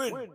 Win!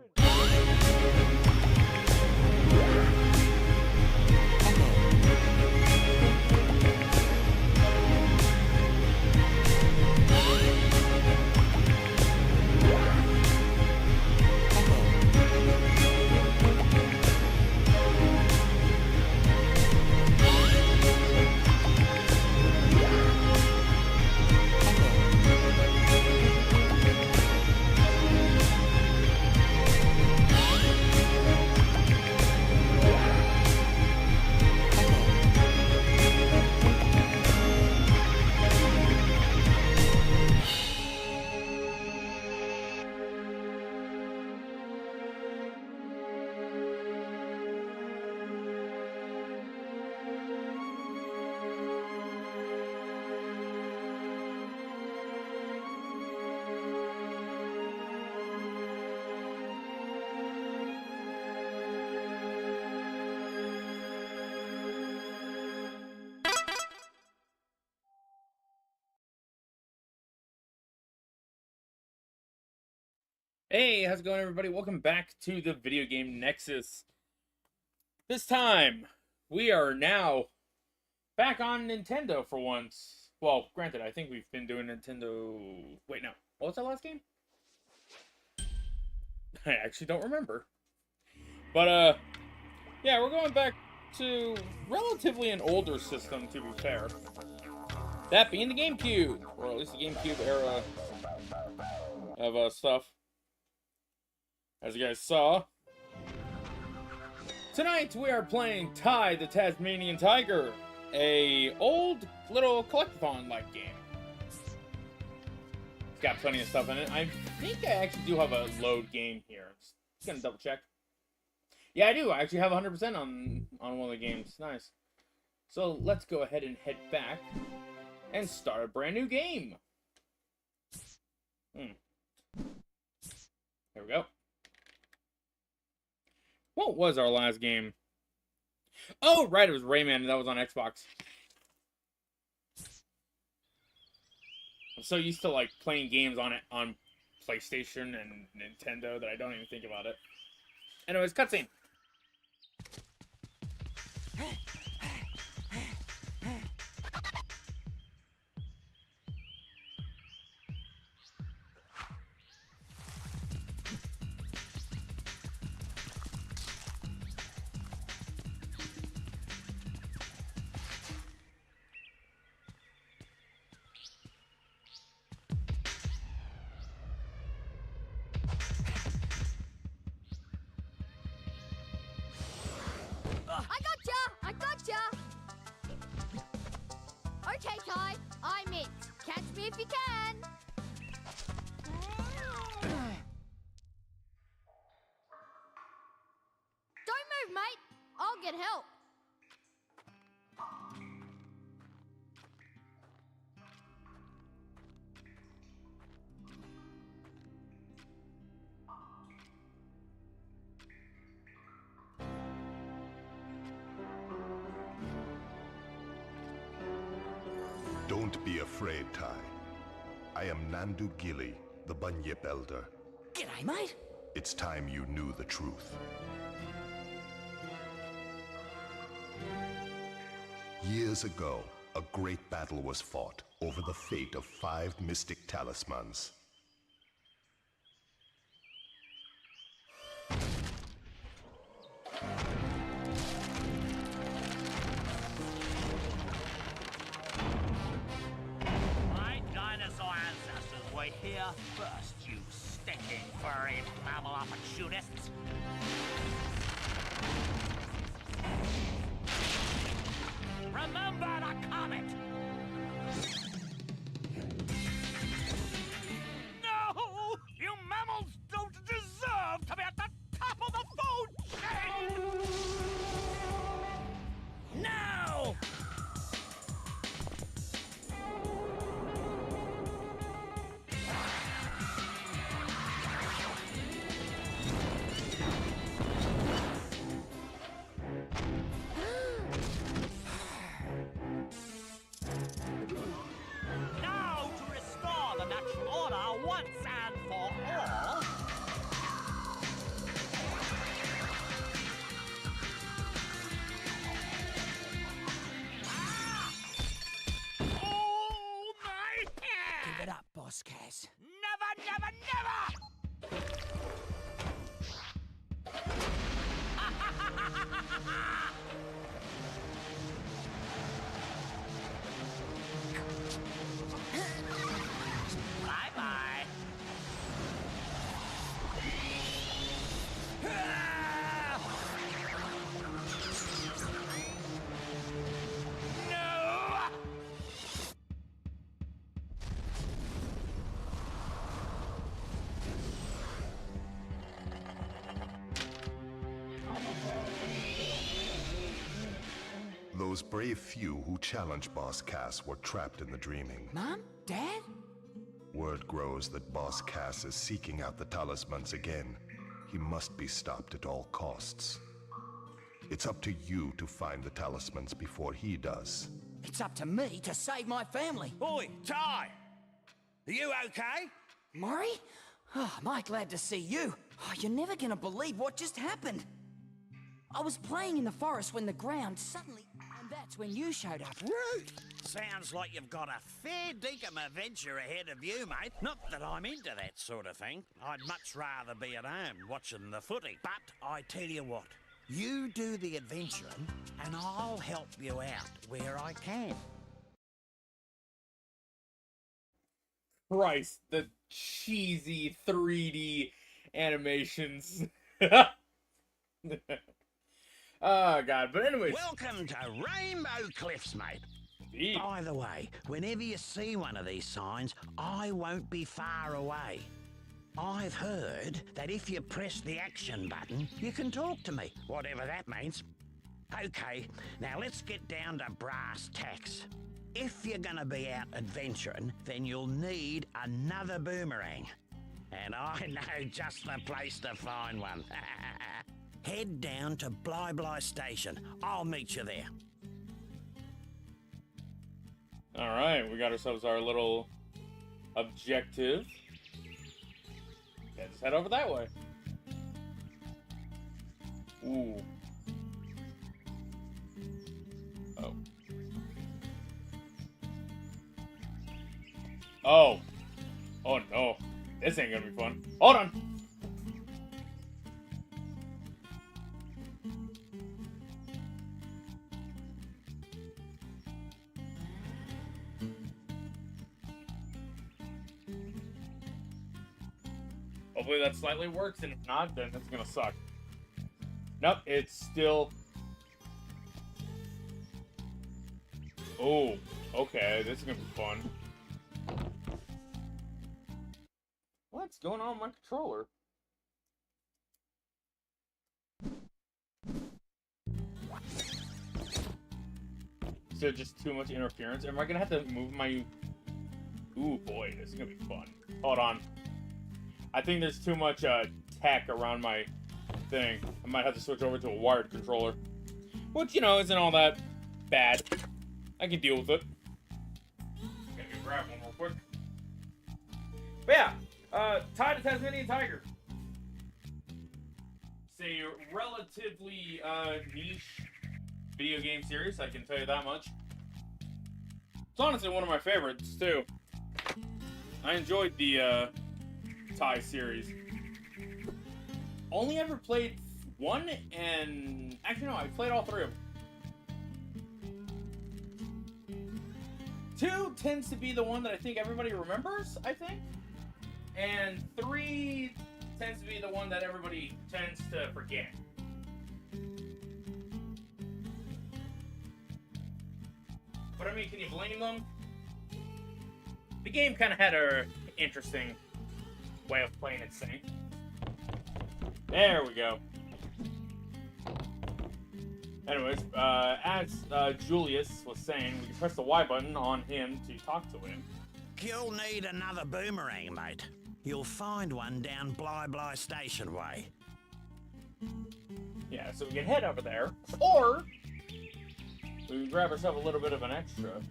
Hey, how's it going, everybody? Welcome back to the Video Game Nexus. This time, we are now back on Nintendo for once. Well, granted, I think we've been doing Nintendo... Wait, no. What was that last game? I actually don't remember. But, yeah, we're going back to relatively an older system, to be fair. That being the GameCube, or at least the GameCube era of stuff. As you guys saw, tonight we are playing Ty the Tasmanian Tiger, a old little collectathon-like game. It's got plenty of stuff in it. I think I actually do have a load game here. Just gonna double check. Yeah, I do. I actually have 100% on one of the games. Nice. So let's go ahead and head back and start a brand new game. Here we go. What was our last game? Oh, right, it was Rayman, and that was on Xbox. I'm so used to, like, playing games on it on PlayStation and Nintendo that I don't even think about it. Anyways, cutscene. I gotcha! Okay, Ty, I'm it. Catch me if you can. Don't move, mate. I'll get help. Don't be afraid, Ty. I am Nandu Gilly, the Bunyip Elder. G'day, mate. It's time you knew the truth. Years ago, a great battle was fought over the fate of 5 mystic talismans. Here first, you stinking furry mammal opportunists. Remember the comet! No! You mammals don't deserve to be at the top of the food chain! Now! those brave few who challenged Boss Cass were trapped in the dreaming. Mom? Dad? Word grows that Boss Cass is seeking out the talismans again. He must be stopped at all costs. It's up to you to find the talismans before he does. It's up to me to save my family. Oi, Ty! Are you okay? Murray? Oh, am I glad to see you. Oh, you're never gonna believe what just happened. I was playing in the forest when the ground suddenly... And that's when you showed up. Rude! Sounds like you've got a fair dinkum adventure ahead of you, mate. Not that I'm into that sort of thing. I'd much rather be at home watching the footy. But I tell you what, you do the adventuring and I'll help you out where I can. Christ, the cheesy 3D animations. Oh, God. But anyways. Welcome to Rainbow Cliffs, mate. Indeed. By the way, whenever you see one of these signs, I won't be far away. I've heard that if you press the action button, you can talk to me, whatever that means. Okay, now let's get down to brass tacks. If you're gonna be out adventuring, then you'll need another boomerang. And I know just the place to find one. Head down to Bly Bly Station. I'll meet you there. Alright, we got ourselves our little objective. Yeah, just head over that way. Ooh. Oh. Oh. Oh no. This ain't gonna be fun. Hold on. Hopefully that slightly works, and if not, then it's gonna suck. Nope, it's still... Oh, okay, this is gonna be fun. What's going on with my controller? Is there just too much interference? Am I gonna have to move my... Ooh, boy, this is gonna be fun. Hold on. I think there's too much tech around my thing. I might have to switch over to a wired controller. Which, you know, isn't all that bad. I can deal with it. Gotta go grab one real quick. But yeah, Ty the Tasmanian Tiger. It's a relatively niche video game series, I can tell you that much. It's honestly one of my favorites, too. I enjoyed the Ty series. Only ever played one, and actually no, I played all three of them. 2 tends to be the one that I think everybody remembers, I think. And 3 tends to be the one that everybody tends to forget. But I mean, can you blame them? The game kind of had an interesting way of playing its thing. There we go. Anyways, as Julius was saying, we can press the Y button on him to talk to him. You'll need another boomerang, mate. You'll find one down Bly Bly Station way. Yeah, so we can head over there, or we can grab ourselves a little bit of an extra.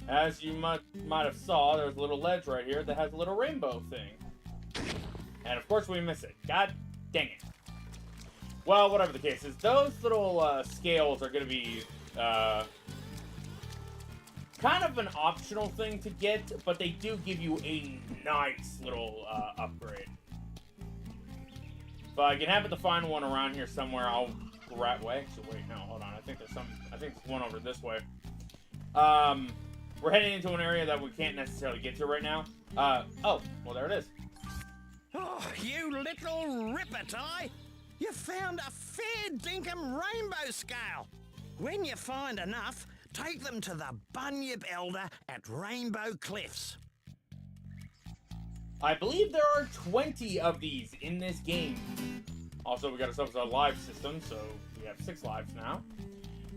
As you might have saw, there's a little ledge right here that has a little rainbow thing. And of course we miss it. God dang it. Well, whatever the case is, those little scales are going to be kind of an optional thing to get, but they do give you a nice little upgrade. If I can happen to find one around here somewhere, I'll grab... Well, actually, wait, no, hold on. I think there's one over this way. We're heading into an area that we can't necessarily get to right now. Oh, well, there it is. Oh, you little ripper, Ty! You found a fair dinkum rainbow scale. When you find enough, take them to the Bunyip Elder at Rainbow Cliffs. I believe there are 20 of these in this game. Also, we got ourselves a live system, so we have 6 lives now.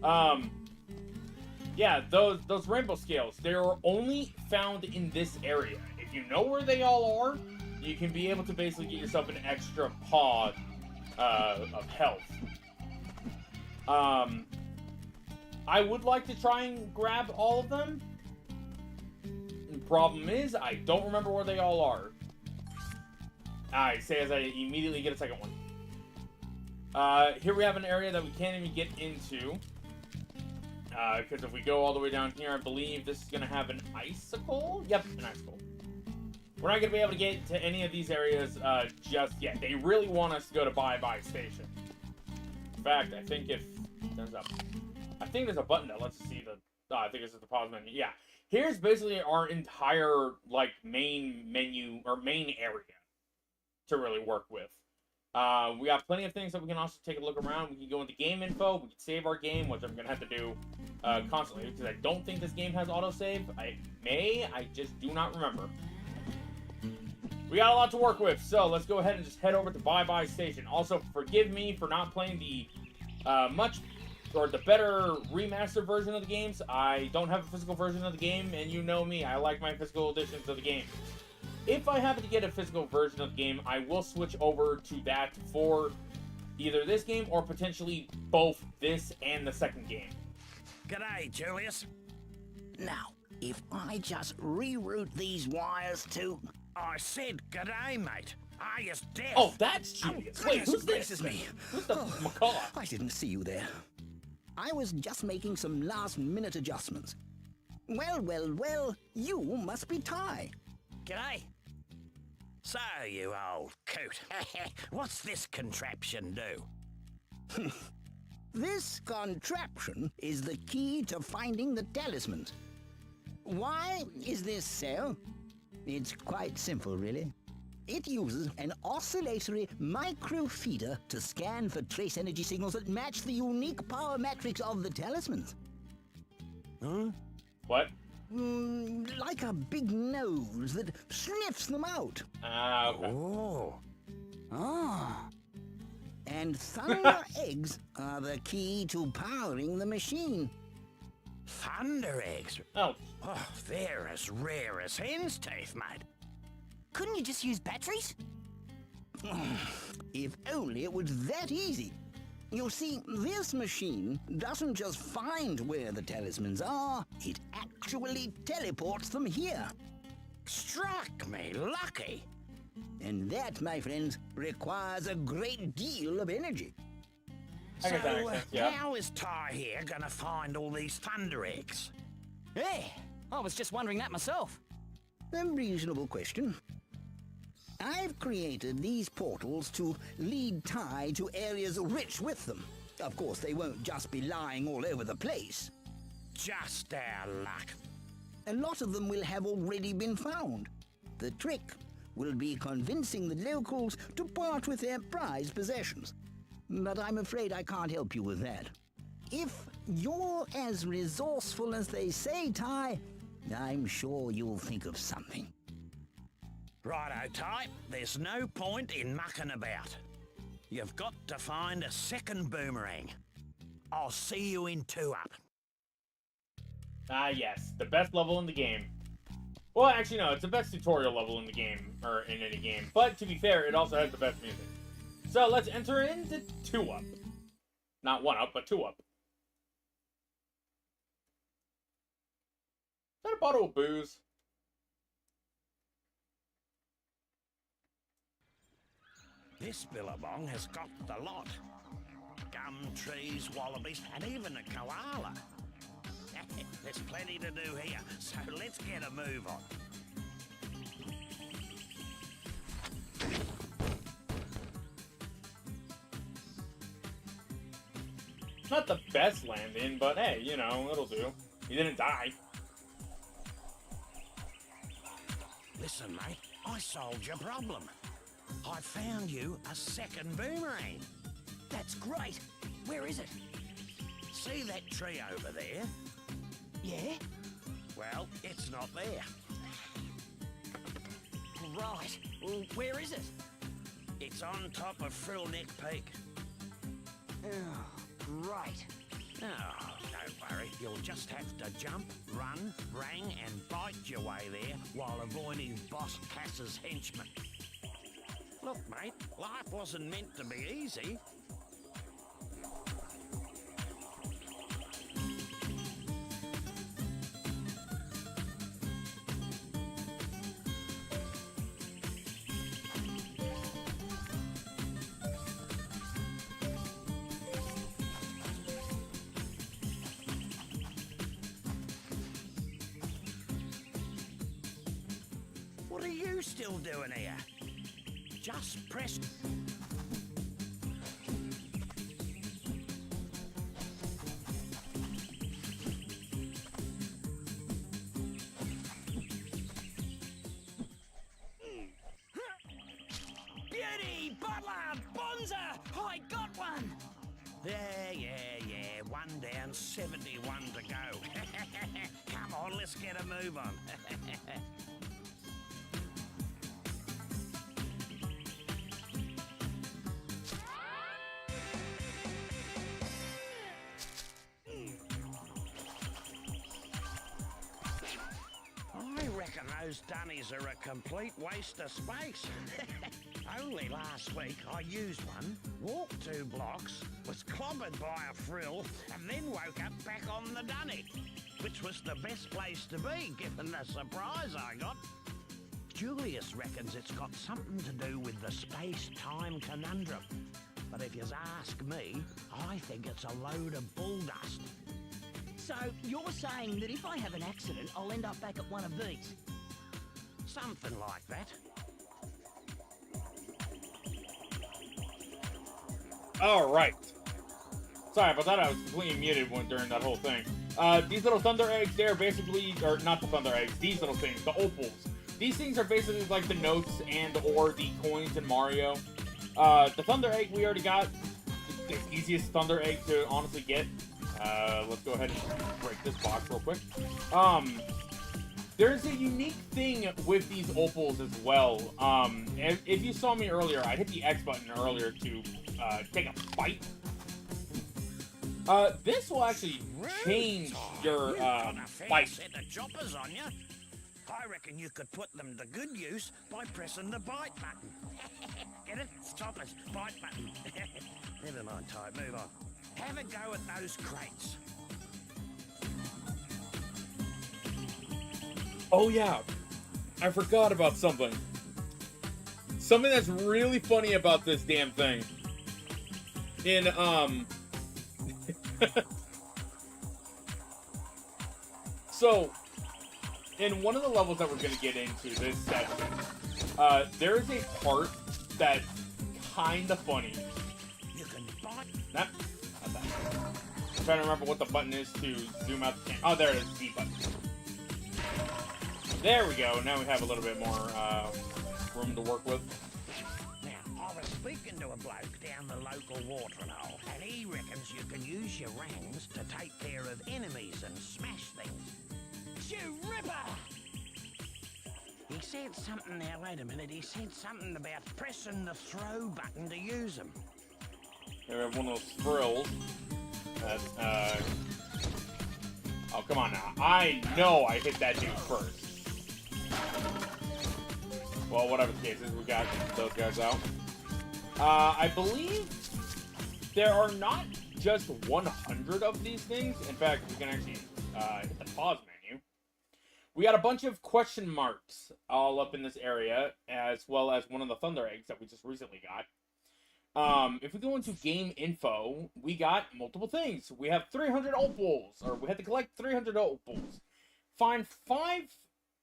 Yeah, those rainbow scales, they're only found in this area. If you know where they all are, you can be able to basically get yourself an extra pod of health. I would like to try and grab all of them. The problem is, I don't remember where they all are. I say as I immediately get a second one. Here we have an area that we can't even get into. Because if we go all the way down here, I believe this is going to have an icicle. Yep, an icicle. We're not going to be able to get to any of these areas just yet. They really want us to go to Bye-Bye Station. In fact, I think if... I think there's a button that lets us see the... I think this is the pause menu. Yeah. Here's basically our entire, like, main menu, or main area to really work with. We got plenty of things that we can also take a look around. We can go into game info. We can save our game, which I'm going to have to do constantly, because I don't think this game has autosave. I just do not remember. We got a lot to work with, so let's go ahead and just head over to Bye-Bye Station. Also, forgive me for not playing the the better remastered version of the games. I don't have a physical version of the game, and you know me, I like my physical editions of the game. If I happen to get a physical version of the game, I will switch over to that for either this game or potentially both this and the second game. G'day, Julius. Now, if I just reroute these wires to... I said g'day, mate. Are you deaf? Oh, that's Julius. Wait, who's this? Is me. Who's the macaw? I didn't see you there. I was just making some last-minute adjustments. Well, you must be Ty. G'day. So, you old coot, what's this contraption do? This contraption is the key to finding the talismans. Why is this so? It's quite simple, really. It uses an oscillatory microfeeder to scan for trace energy signals that match the unique power matrix of the talismans. Huh? What? Like a big nose that sniffs them out. Okay. Oh. Ah. And thunder eggs are the key to powering the machine. Thunder eggs? Oh. Oh, they're as rare as hen's teeth, mate. Couldn't you just use batteries? If only it was that easy. You see, this machine doesn't just find where the talismans are, it actually teleports them here. Struck me lucky. And that, my friends, requires a great deal of energy. I guess that makes sense, yeah. How is Ty here gonna find all these thunder eggs? Yeah, I was just wondering that myself. A reasonable question. I've created these portals to lead Ty to areas rich with them. Of course, they won't just be lying all over the place. Just our luck. A lot of them will have already been found. The trick will be convincing the locals to part with their prized possessions. But I'm afraid I can't help you with that. If you're as resourceful as they say, Ty, I'm sure you'll think of something. Righto, Ty. There's no point in mucking about. You've got to find a second boomerang. I'll see you in 2-up. Ah, yes. The best level in the game. Well, actually, no. It's the best tutorial level in the game, or in any game. But, to be fair, it also has the best music. So, let's enter into 2-up. Not 1-up, but 2-up. Is that a bottle of booze? This billabong has got the lot. Gum trees, wallabies, and even a koala. There's plenty to do here, so let's get a move on. Not the best landing, but hey, you know, it'll do. He didn't die. Listen, mate, I solved your problem. I found you a second boomerang. That's great. Where is it? See that tree over there? Yeah? Well, it's not there. Right. Well, where is it? It's on top of Frillneck Peak. Oh, great. Oh, don't worry. You'll just have to jump, run, rang, and bite your way there while avoiding Boss Cass's henchmen. Look, mate, life wasn't meant to be easy. What are you still doing here? Just press... Beauty! Butler! Bonza! I got one! Yeah. 1 down, 71 to go. Come on, let's get a move on. I reckon those dunnies are a complete waste of space. Only last week I used one, walked 2 blocks, was clobbered by a frill, and then woke up back on the dunny, which was the best place to be, given the surprise I got. Julius reckons it's got something to do with the space-time conundrum. But if you ask me, I think it's a load of bull dust. So, you're saying that if I have an accident, I'll end up back at one of these? Something like that. Alright. Sorry about that, I was completely muted during that whole thing. These little thunder eggs, they're basically, or not the thunder eggs, these little things, the opals. These things are basically like the notes and or the coins in Mario. The thunder egg we already got. The easiest thunder egg to honestly get. Let's go ahead and break this box real quick. There's a unique thing with these opals as well. If you saw me earlier, I hit the X button earlier to take a bite. This will actually change your bite. Set of choppers on you. I reckon you could put them to good use by pressing the bite button. Get it? Choppers, bite button. Never mind, Ty, move on. Have a go at those crates. Oh yeah, I forgot about something. Something that's really funny about this damn thing. In so in one of the levels that we're gonna get into this section, there is a part that's kinda funny. You can bite. Not that. I'm trying to remember what the button is to zoom out the camera. Oh, there it is, D button. There we go. Now we have a little bit more room to work with. Now, I was speaking to a bloke down the local watering hole, and he reckons you can use your rangs to take care of enemies and smash things. You ripper! He said something now, wait a minute, he said something about pressing the throw button to use them. Here we have one of those frills. Oh, come on now. I know I hit that dude first. Well, whatever the case is, we got those guys out. I believe there are not just 100 of these things. In fact, we can actually hit the pause menu. We got a bunch of question marks all up in this area, as well as one of the thunder eggs that we just recently got. If we go into game info, we got multiple things. We have 300 opals, or we had to collect 300 opals. Find 5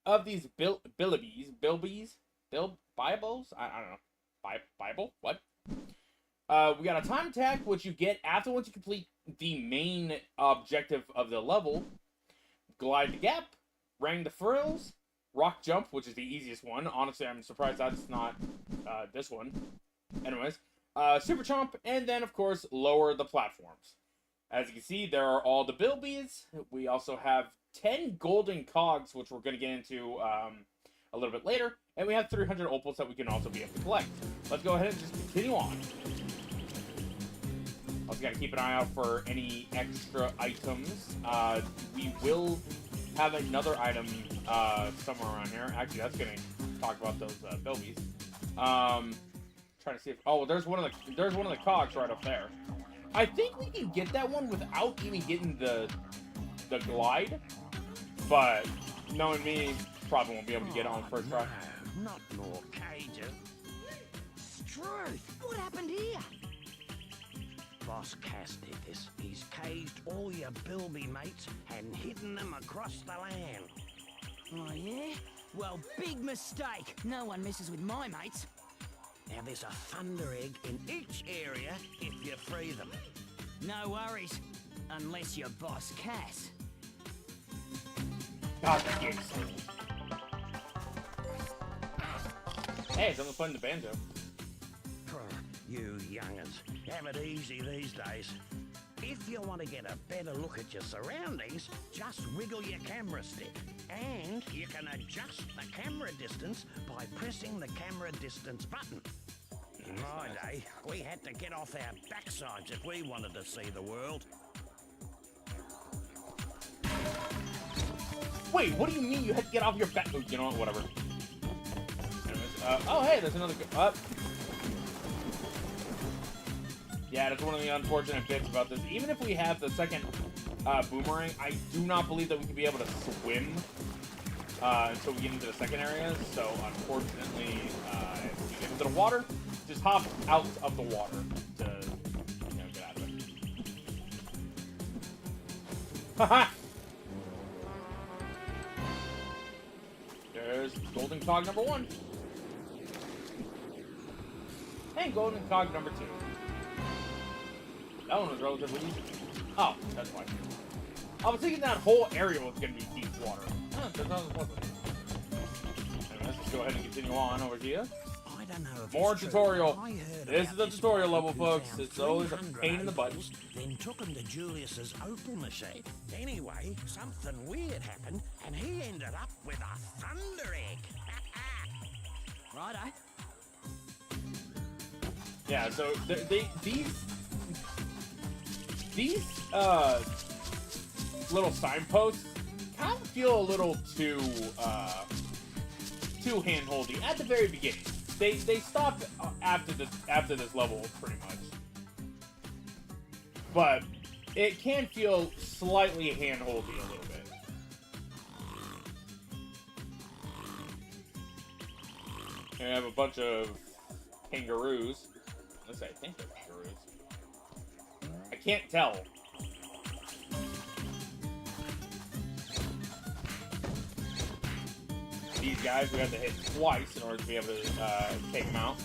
of these bilbies, Bibles? I don't know. Bible? What? We got a time tag, which you get after once you complete the main objective of the level. Glide the gap, rang the frills, rock jump, which is the easiest one. Honestly, I'm surprised that's not this one. Anyways, super chomp, and then of course lower the platforms. As you can see, there are all the bilbies. We also have 10 golden cogs, which we're going to get into a little bit later. And we have 300 opals that we can also be able to collect. Let's go ahead and just continue on. Also got to keep an eye out for any extra items. We will have another item somewhere around here. Actually, that's going to talk about those bilbies. Trying to see if... Oh, there's one of the cogs right up there. I think we can get that one without even getting the glide. But knowing me, probably won't be able to get it on first try. No, not more cages. Struth, what happened here? Boss Cass did this. He's caged all your bilby mates and hidden them across the land. Oh, yeah? Well, big mistake. No one messes with my mates. Now there's a thunder egg in each area if you free them. No worries. Unless you're Boss Cass. God, that game's so old. Hey, someone's playing the banjo. You young'uns, have it easy these days. If you want to get a better look at your surroundings, just wiggle your camera stick. And you can adjust the camera distance by pressing the camera distance button. In my day, we had to get off our backsides if we wanted to see the world. Wait, what do you mean you had to get off your back? Oh, you know what? Whatever. Anyways, oh, hey, there's another... Yeah, that's one of the unfortunate bits about this. Even if we have the second boomerang, I do not believe that we can be able to swim until we get into the second area. So, unfortunately, if we get into the water, just hop out of the water to, get out of it. Haha! There's golden cog number 1. And golden cog number 2. That one was relatively easy. Oh, that's why. I was thinking that whole area was going to be deep water. There's nothing wasn't. Let's just go ahead and continue on over here. I don't know if More it's true, tutorial. but I heard This is the about tutorial bloke level, who folks. found It's always a 300 pain in the butt. opals, then took them to Julius's opal machine. Anyway, something weird happened, and he ended up with a thunder egg. Righto. Yeah, so these little signposts kind of feel a little too hand-holdy at the very beginning. They stop after this level pretty much, but it can feel slightly hand-holdy a little bit. And I have a bunch of kangaroos. Let's say I think they're kangaroos. I can't tell. These guys we have to hit twice in order to be able to take them out.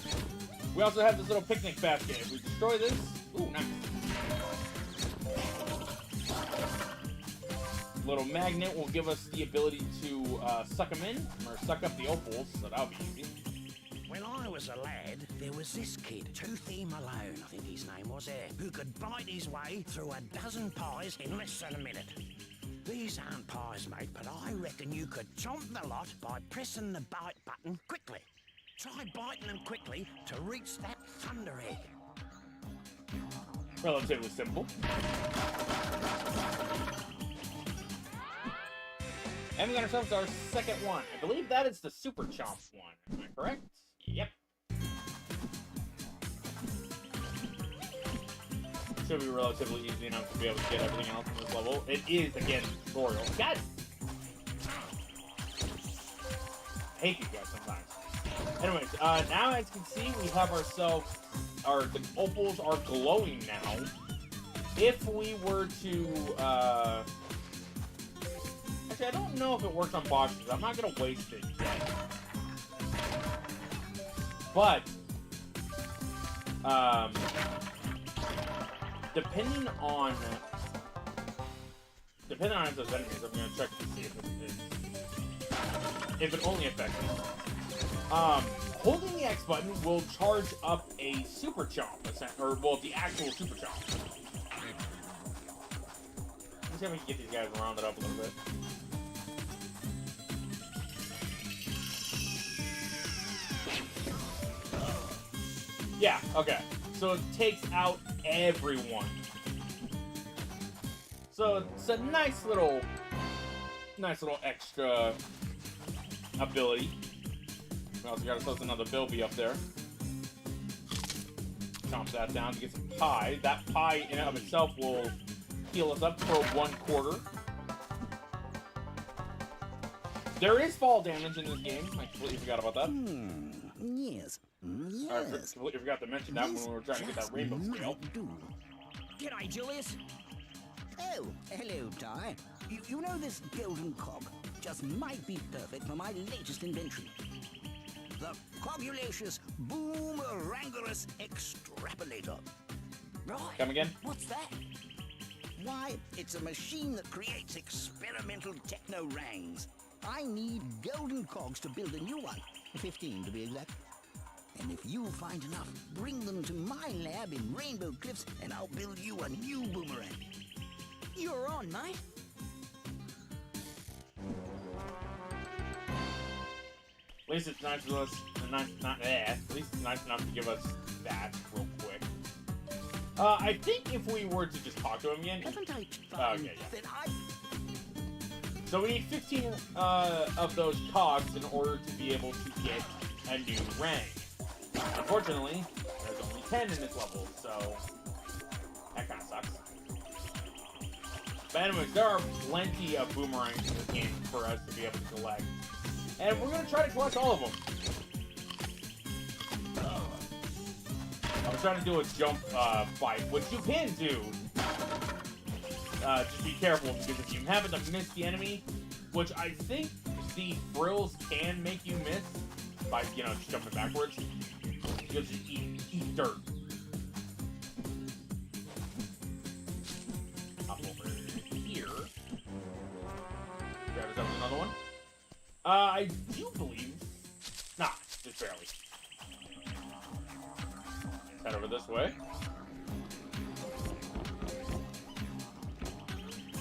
We also have this little picnic basket. If we destroy this, ooh, nice. Little magnet will give us the ability to suck them in, or suck up the opals, so that'll be easy. When I was a lad, there was this kid, Toothy Malone, I think his name was, who could bite his way through a dozen pies in less than a minute. These aren't pies, mate, but I reckon you could chomp the lot by pressing the bite button quickly. Try biting them quickly to reach that thunder egg. Relatively simple. And we got ourselves our second one. I believe that is the Super Chomp one. Am I correct? Yep. Should be relatively easy enough to be able to get everything else in this level. It is, again, tutorial. God! I hate you guys sometimes. Anyways, now as you can see, we have ourselves... the opals are glowing now. If we were to, Actually, I don't know if it works on boxes. I'm not going to waste it yet. But, depending on if those enemies, I'm going to check to see if it only affects them. Holding the X button will charge up a Super Chomp, or, well, the actual Super Chomp. Let's see if we can get these guys rounded up a little bit. Yeah, okay. so it takes out everyone. So it's a nice little extra ability. We also got ourselves another Bilby up there. Chomp that down to get some pie. That pie in and of itself will heal us up for 1/4. There is fall damage in this game. I completely forgot about that. Yes. I completely forgot to mention that when we were trying to get that rainbow scale. G'day, Julius. Oh, hello, Ty. You know this golden cog just might be perfect for my latest invention. The Cogulacious Boomerangorous Extrapolator. Right. Come again? What's that? Why, it's a machine that creates experimental techno-rangs. I need golden cogs to build a new one, 15 to be exact. And if you find enough, bring them to my lab in Rainbow Cliffs and I'll build you a new boomerang. You're on, mate. At least it's nice of us. At least it's nice enough to give us that real quick. I think if we were to just talk to him again. Haven't I Okay, yeah. that I... So we need 15 of those cogs in order to be able to get a new rank. Unfortunately, there's only 10 in this level, so that kind of sucks. But anyways, there are plenty of boomerangs in this game for us to be able to collect. And we're going to try to collect all of them. I'm trying to do a jump fight, which you can do. Just be careful, because if you happen to miss the enemy, which I think the frills can make you miss by, you know, just jumping backwards, you'll just eat dirt. Hop over here. Grab us up another one. I do believe... Nah, just barely. Head over this way.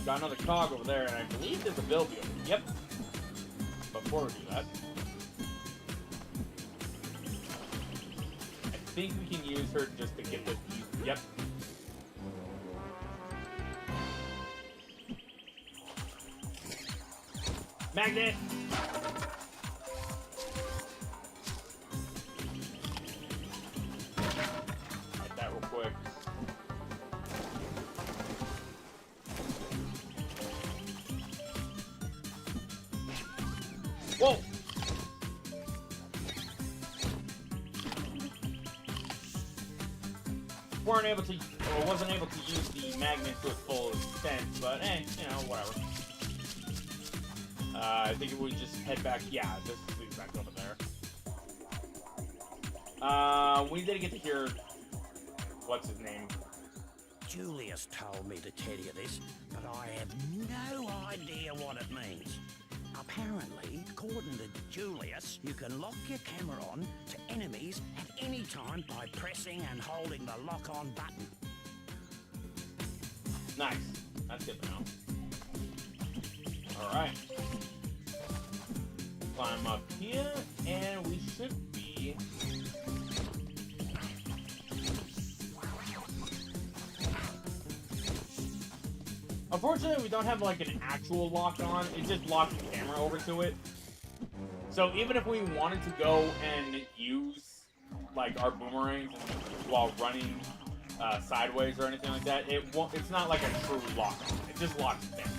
Got another cog over there, and I believe there's a Bilby over there. Yep. Before we do that, I think we can use her just to get this. Yep. Magnet! Hit that real quick. Whoa! Weren't able to, or wasn't able to use the magnet to its full extent, but you know, whatever. I think if we just head back, yeah, this leads back over there. We did get to hear, what's his name? Julius told me to tell you this, but I have no idea what it means. Apparently, according to Julius, you can lock your camera on to enemies at any time by pressing and holding the lock-on button. Nice. That's good to know. Alright. Climb up here, and we should be... Unfortunately, we don't have like an actual lock on. It just locks the camera over to it. So even if we wanted to go and use like our boomerangs while running sideways or anything like that, it won't. It's not like a true lock on. It just locks the camera.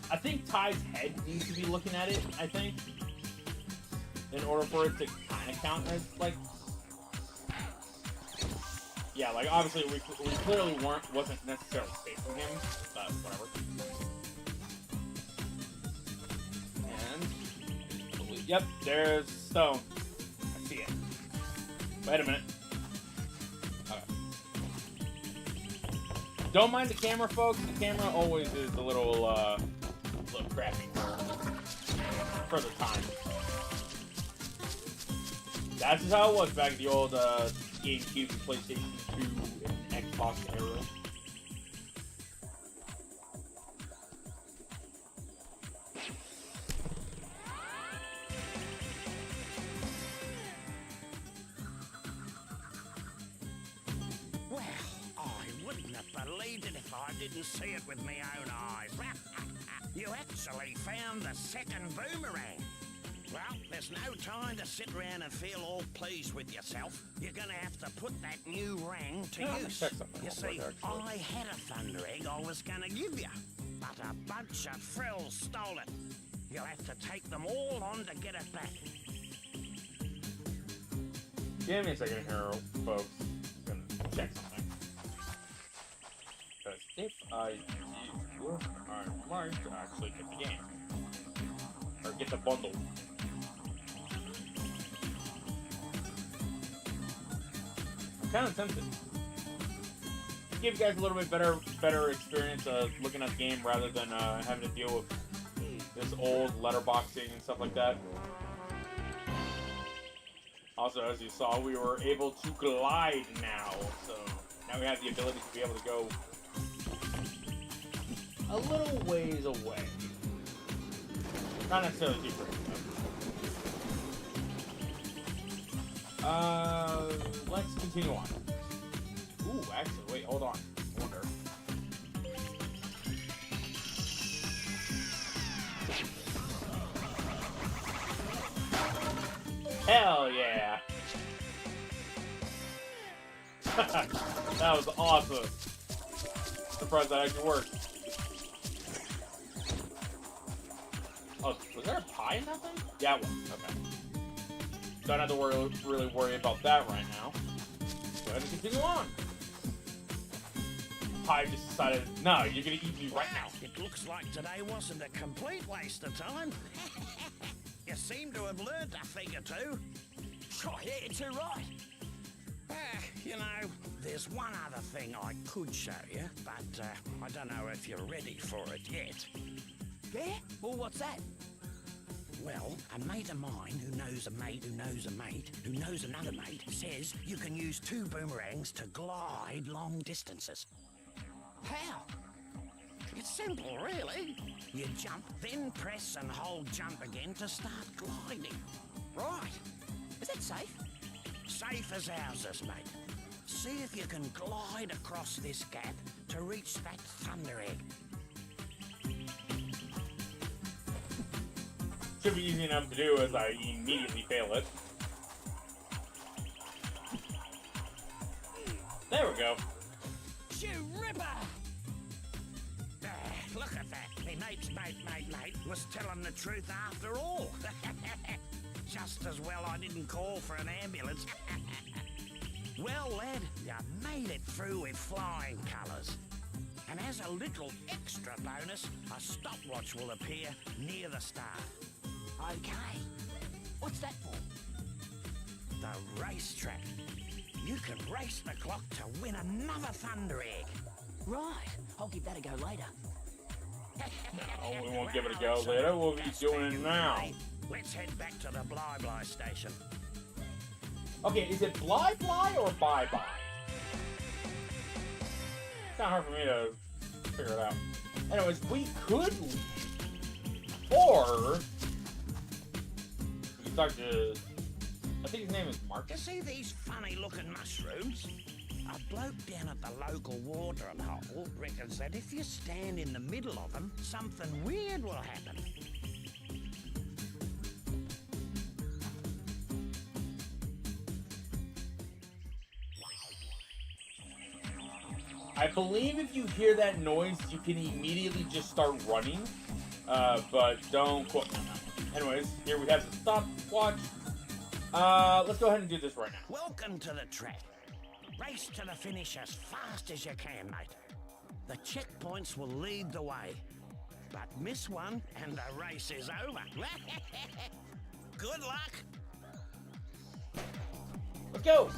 I think Ty's head needs to be looking at it. I think in order for it to kind of count as like. Yeah, like obviously we clearly wasn't necessarily facing him, but whatever. And yep, there's stone. I see it. Wait a minute. Okay. Don't mind the camera, folks. The camera always is a little crappy for the time. That's just how it was back in the old GameCube, PlayStation 2, and Xbox era. believed it if I didn't see it with my own eyes. You actually found the second boomerang. Well, there's no time to sit around and feel all pleased with yourself. You're gonna have to put that new rang to use. You see, I had a thunder egg I was gonna give you, but a bunch of frills stole it. You'll have to take them all on to get it back. Give me a second here, folks. I'm gonna check something. Because if I do, I might actually get the game. Or get the bundle. I'm kind of tempted. Give you guys a little bit better experience of looking at the game rather than having to deal with this old letterboxing and stuff like that. Also, as you saw, we were able to glide now, so now we have the ability to be able to go a little ways away. Not necessarily too great, though. Let's continue on. Ooh, actually, wait, hold on. I wonder. Hell yeah! That was awesome. Surprised that actually worked. Oh, was there a pie in that thing? Yeah, it was. Okay. Don't have to really worry about that right now. Go ahead and continue on. Pie just decided, no, you're gonna eat me right now. It looks like today wasn't a complete waste of time. You seem to have learned a thing or two. Oh, yeah, you're too right. You know, there's one other thing I could show you, but I don't know if you're ready for it yet. Yeah? Well, what's that? Well, a mate of mine who knows a mate who knows a mate who knows another mate says you can use 2 boomerangs to glide long distances. How? It's simple, really. You jump, then press and hold jump again to start gliding. Right. Is that safe? Safe as houses, mate. See if you can glide across this gap to reach that thunder egg. Should be easy enough to do as I immediately fail it. There we go. You ripper! Look at that. My mate's mate was telling the truth after all. Just as well I didn't call for an ambulance. Well, lad, you made it through with flying colours. And as a little extra bonus, a stopwatch will appear near the start. Okay. What's that for? The racetrack. You can race the clock to win another thunder egg. Right. I'll give that a go later. No, we won't give it a go later. We'll be doing it now. Let's head back to the Bly station. Okay, is it Bly or Bye-Bye? It's kind of hard for me to figure it out. Anyways, we could leave. Or we could talk to, I think his name is Marcus. You see these funny-looking mushrooms? A bloke down at the local watering hole reckons that if you stand in the middle of them, something weird will happen. I believe if you hear that noise, you can immediately just start running. But don't quote me on that. Anyways, here we have the stopwatch. Let's go ahead and do this right now. Welcome to the track. Race to the finish as fast as you can, mate. The checkpoints will lead the way. But miss one and the race is over. Good luck. Let's go.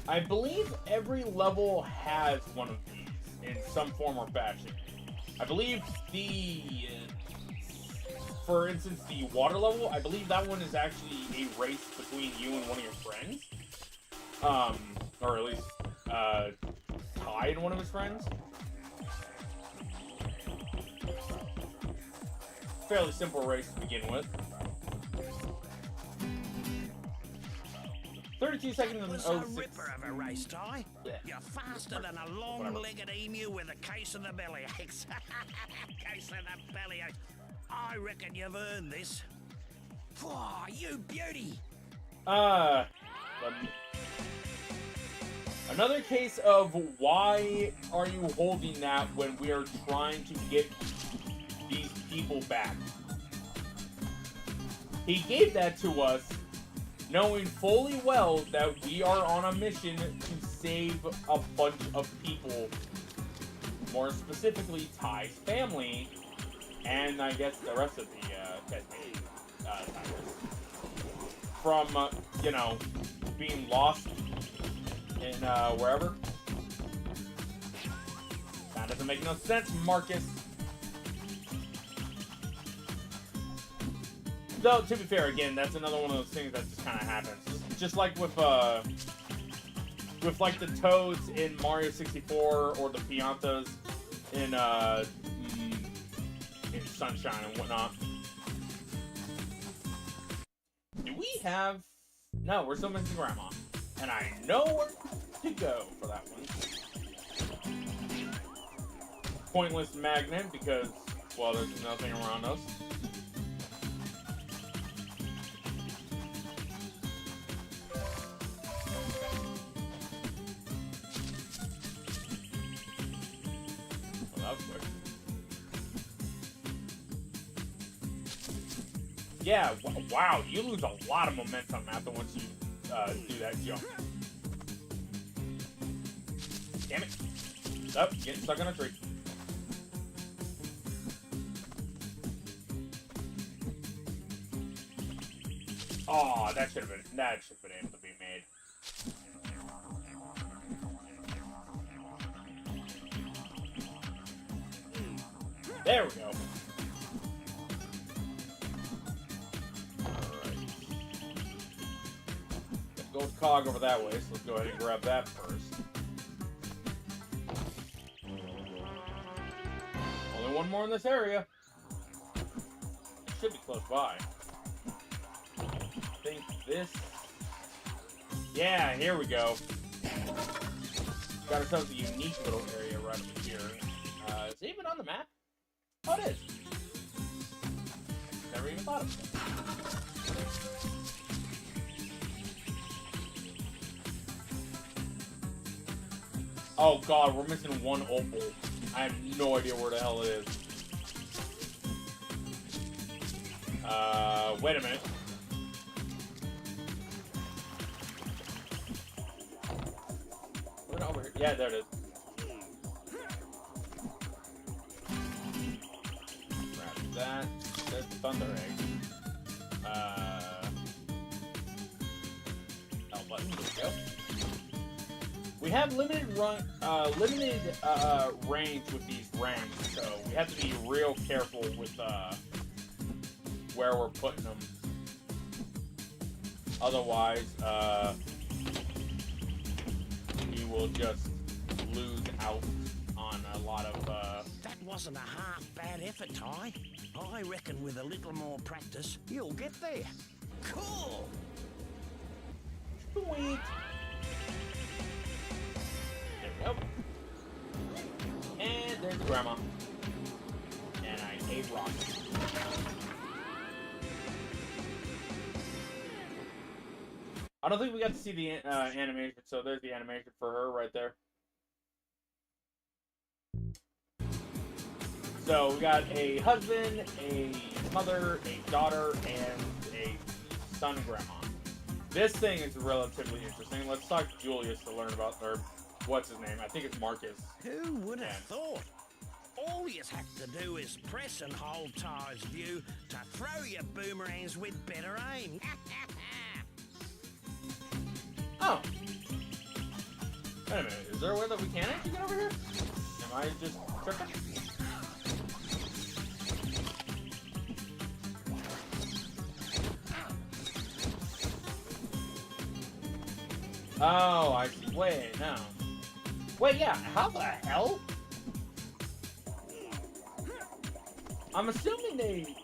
I believe every level has one of these in some form or fashion. I believe for instance, the water level, I believe that one is actually a race between you and one of your friends. Or at least, Ty and one of his friends. Fairly simple race to begin with. 30 42 seconds That and was 06. a ripper of a race, Ty. Yeah. You're faster than a long-legged emu with a case of the bellyaches. Case of the bellyaches. I reckon you've earned this. Whoa, you beauty! Another case of why are you holding that when we are trying to get these people back? He gave that to us knowing fully well that we are on a mission to save a bunch of people. More specifically, Ty's family, and I guess the rest of the Tasmanian tigers. From, you know, being lost in wherever. That doesn't make no sense, Marcus. Though, to be fair, again, that's another one of those things that just kind of happens. Just like with like the Toads in Mario 64 or the Piantas in Sunshine and whatnot. Do we have... No, we're still missing Grandma. And I know where to go for that one. Pointless magnet because, well, there's nothing around us. Well, that was quick. Yeah, wow, you lose a lot of momentum after once you do that jump. Damn it. Oh, getting stuck on a tree. Oh, that should have been able to be made. There we go. Gold cog over that way, so let's go ahead and grab that first. Only one more in this area. It should be close by. I think this... Yeah, here we go. Got ourselves a unique little area right up here. Is it even on the map? Oh, it is. Never even thought of it. Oh god, we're missing one opal. I have no idea where the hell it is. Wait a minute. Where over here? Yeah, there it is. Grab that. There's the thunder egg. L button, there we go. We have limited range with these ramps, so we have to be real careful with where we're putting them. Otherwise, we will just lose out on a lot of. That wasn't a half bad effort, Ty. I reckon with a little more practice, you'll get there. Cool. Sweet. There we go. And there's Grandma. And I ate rock. I don't think we got to see the animation, so there's the animation for her right there. So we got a husband, a mother, a daughter, and a son and grandma. This thing is relatively interesting. Let's talk to Julius to learn about, or what's his name? I think it's Marcus. Who would have thought? All you have to do is press and hold Ty's view to throw your boomerangs with better aim. Oh. Wait a minute, is there a way that we can actually get over here? Am I just tripping? Oh, I see. Wait, no. Wait, yeah, how the hell? I'm assuming they...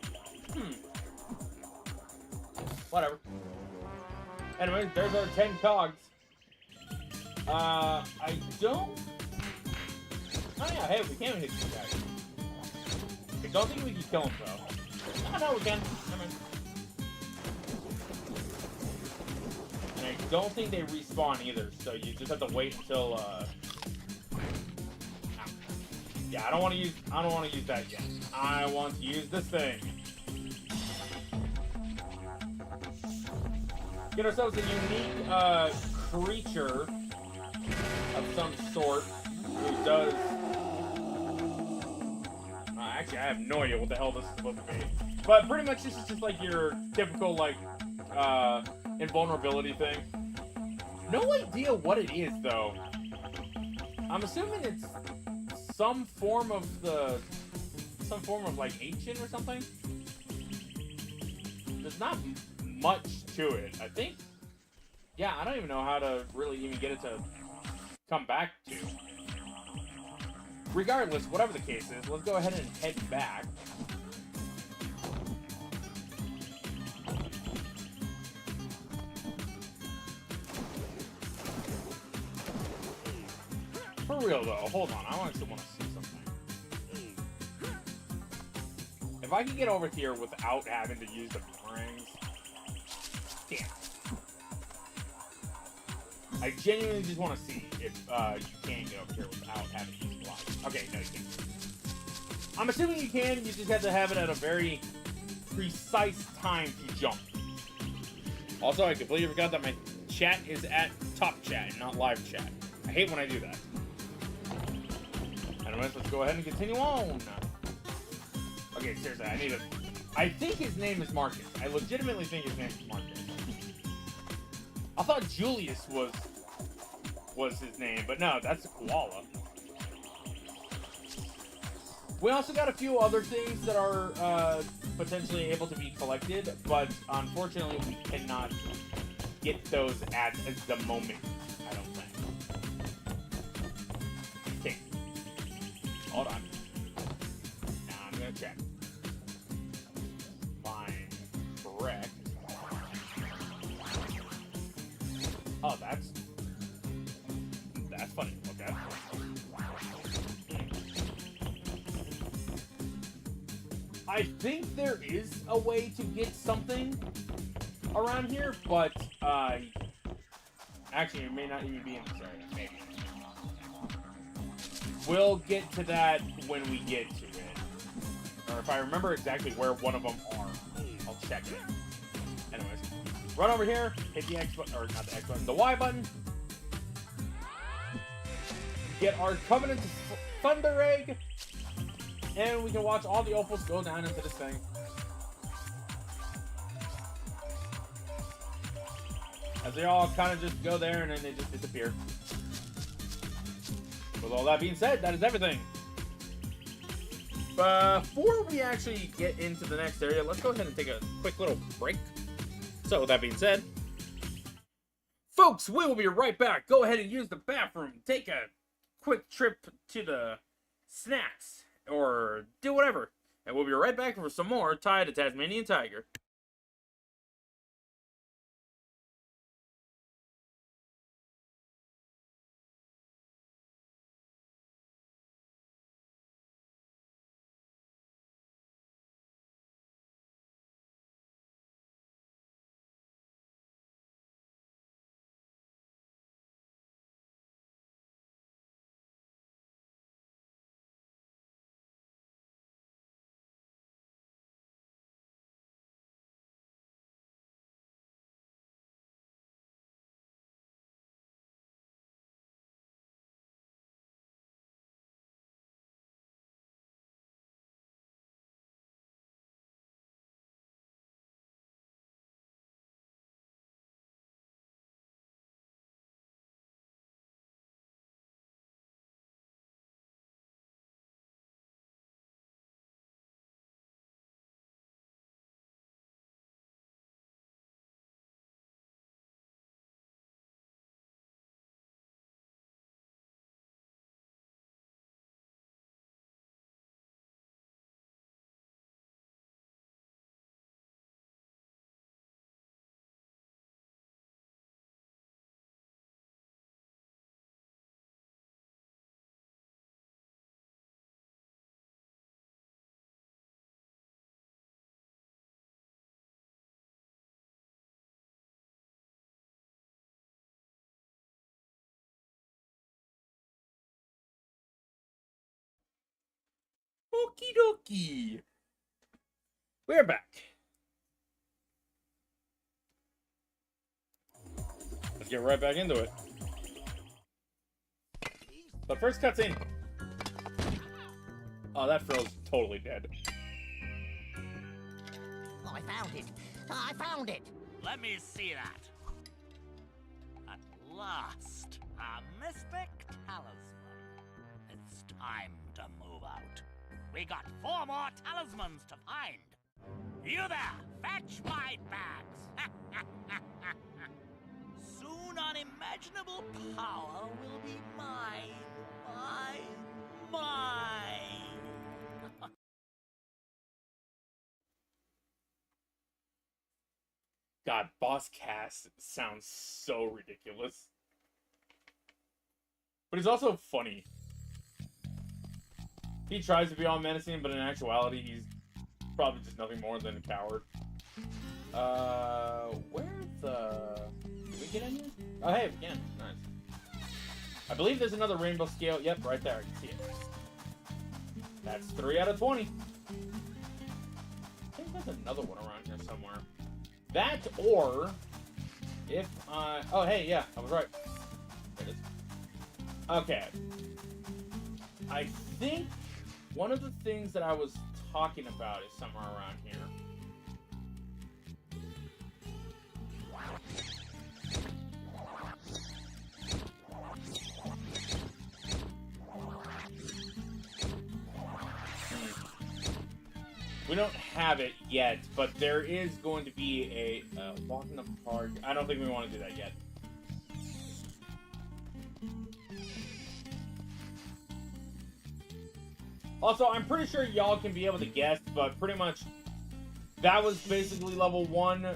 Whatever. Anyways, there's our 10 cogs. I don't... Oh yeah, hey, we can hit these guys. I don't think we can kill him, though. Oh, no, we can. Never mind. And I don't think they respawn either, so you just have to wait until, Yeah, I don't want to use that yet. I want to use this thing. Get ourselves a unique, creature of some sort who does... actually, I have no idea what the hell this is supposed to be. But pretty much this is just like your typical, like, invulnerability thing. No idea what it is, though. I'm assuming it's some form of like ancient or something. There's not much to it. I think, yeah, I don't even know how to really even get it to come back to. Regardless, whatever the case is, let's go ahead and head back. For real though, hold on, I still want to see something. If I can get over here without having to use the boomerangs, damn. I genuinely just want to see if you can get over here without having to use the blocks. Okay, no, you can't. I'm assuming you can, you just have to have it at a very precise time to jump. Also, I completely forgot that my chat is at top chat and not live chat. I hate when I do that. Anyways, let's go ahead and continue on. Okay, seriously, I think his name is Marcus. I legitimately think his name is Marcus. I thought Julius was his name, but no, that's a koala. We also got a few other things that are potentially able to be collected, but unfortunately we cannot get those at the moment, I don't think. Okay. Hold on. Now I'm gonna check. Fine. Correct. Oh, that's funny. Okay. I think there is a way to get something around here, but actually it may not even be in this area. Maybe. We'll get to that when we get to it. Or if I remember exactly where one of them are, I'll check it. Anyways, run over here, hit the X button, or not the X button, the Y button. Get our Covenant Thunder Egg, and we can watch all the opals go down into this thing. As they all kind of just go there and then they just disappear. With all that being said, that is everything. Before we actually get into the next area, let's go ahead and take a quick little break. So with that being said, folks, we will be right back. Go ahead and use the bathroom. Take a quick trip to the snacks or do whatever. And we'll be right back for some more Tie to Tasmanian Tiger. Okie dokie. We're back. Let's get right back into it. But first cutscene. Oh, that Frill's totally dead. I found it. I found it. Let me see that. At last, a mystic talisman. It's time to move out. We got 4 more talismans to find. You there, fetch my bags. Soon unimaginable power will be mine. Mine. God, Boss Cass sounds so ridiculous. But he's also funny. He tries to be all menacing, but in actuality, he's probably just nothing more than a coward. Where's the... Did we get in here? Oh, hey, we can. Nice. I believe there's another rainbow scale. Yep, right there. I can see it. That's 3 out of 20. I think there's another one around here somewhere. That, or... If I... Oh, hey, yeah, I was right. There it is. Okay. I think one of the things that I was talking about is somewhere around here. We don't have it yet, but there is going to be a walk in the park. I don't think we want to do that yet. Also, I'm pretty sure y'all can be able to guess, but pretty much that was basically level 1,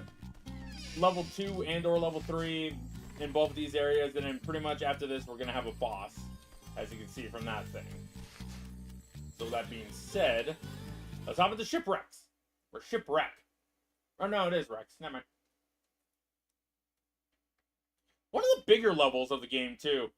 level 2, and or level 3 in both of these areas, and then pretty much after this, we're going to have a boss, as you can see from that thing. So that being said, let's hop into shipwrecks. Or shipwreck. Oh no, it is Rex. Never mind. One of the bigger levels of the game, too.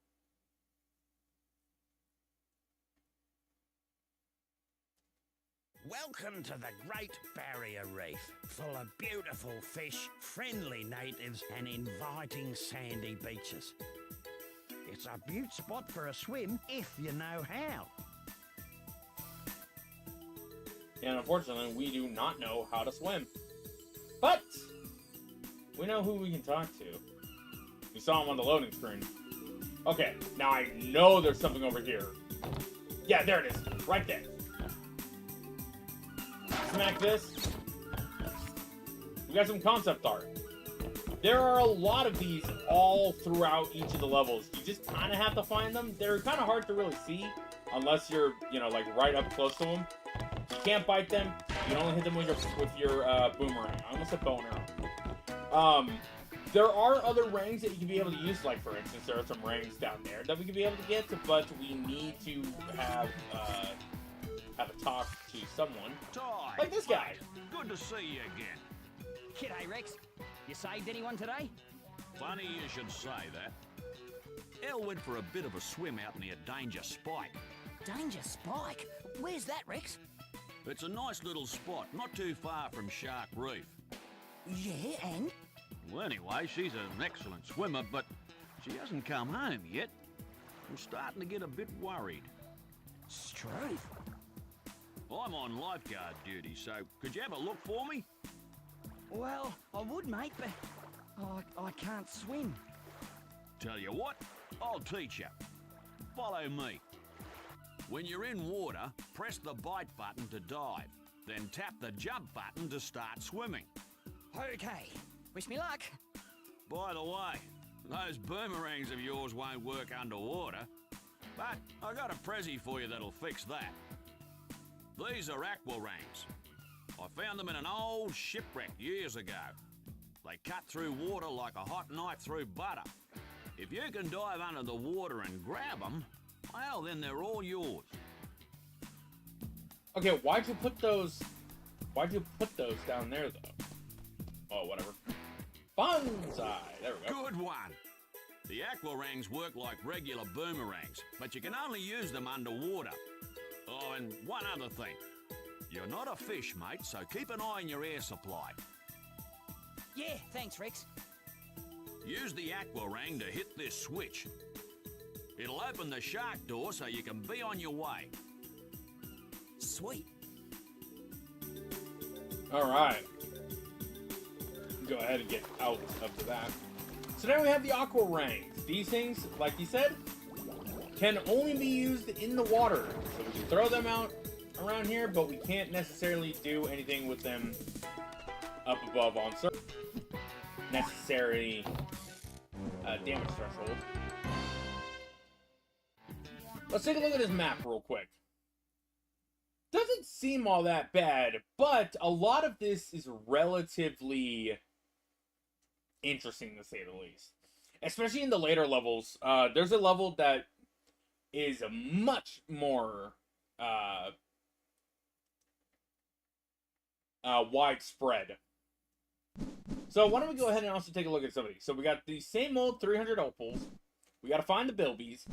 Welcome to the Great Barrier Reef, full of beautiful fish, friendly natives, and inviting sandy beaches. It's a beaut spot for a swim if you know how. And unfortunately, we do not know how to swim. But we know who we can talk to. We saw him on the loading screen. Okay, now I know there's something over here. Yeah, there it is. Right there. Smack this. We got some concept art. There are a lot of these all throughout each of the levels. You just kind of have to find them. They're kind of hard to really see unless you're, you know, like right up close to them. You can't bite them. You can only hit them with your boomerang. I almost said bow and arrow. There are other rings that you can be able to use. Like, for instance, there are some rings down there that we can be able to get, but we need to have a talk to someone. Ty, Like this guy. Good to see you again. G'day, Rex. You saved anyone today? Funny you should say that. Elle went for a bit of a swim out near Danger Spike. Danger Spike? Where's that, Rex? It's a nice little spot, not too far from Shark Reef. Yeah, and? Well, anyway, she's an excellent swimmer, but she hasn't come home yet. I'm starting to get a bit worried. Struth. I'm on lifeguard duty, so could you have a look for me? Well, I would, mate, but I can't swim. Tell you what, I'll teach you. Follow me. When you're in water, press the bite button to dive, then tap the jump button to start swimming. Okay. Wish me luck. By the way, those boomerangs of yours won't work underwater, but I got a prezi for you that'll fix that. These are aquarangs. I found them in an old shipwreck years ago. They cut through water like a hot knife through butter. If you can dive under the water and grab them, well, then they're all yours. Okay, why'd you put those down there, though? Oh, whatever. Bonsai! There we go. Good one. The aquarangs work like regular boomerangs, but you can only use them underwater. Oh, and one other thing. You're not a fish, mate, so keep an eye on your air supply. Yeah, thanks, Rex. Use the aquarang to hit this switch. It'll open the shark door so you can be on your way. Sweet. Alright. Go ahead and get out up to that. So now we have the aqua rangs. These things, like he said, can only be used in the water. So we can throw them out around here, but we can't necessarily do anything with them up above on surface. Necessary damage threshold. Let's take a look at this map real quick. Doesn't seem all that bad, but a lot of this is relatively interesting to say the least. Especially in the later levels. There's a level that is much more widespread. So why don't we go ahead and also take a look at some of these. So we got the same old 300 opals. We got to find the bilbies.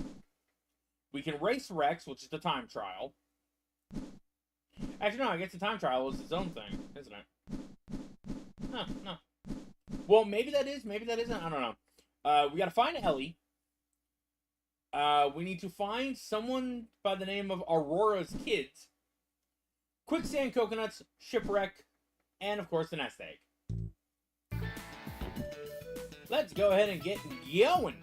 We can race Rex, which is the time trial. Actually, no, I guess the time trial is its own thing, isn't it? Huh, no. Well, maybe that is, maybe that isn't, I don't know. We gotta find Ellie. We need to find someone by the name of Aurora's kids. Quicksand coconuts, shipwreck, and of course the nest egg. Let's go ahead and get going.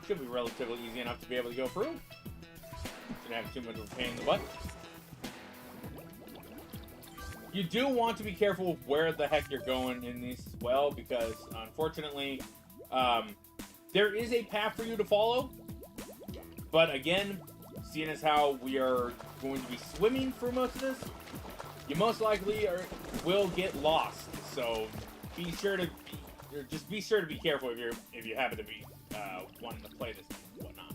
Should be relatively easy enough to be able to go through. Shouldn't have too much of a pain in the butt. You do want to be careful of where the heck you're going in these as well, because unfortunately, there is a path for you to follow. But again, seeing as how we are going to be swimming for most of this, you most likely will get lost. So be sure to be careful if you happen to be wanting to play this and whatnot.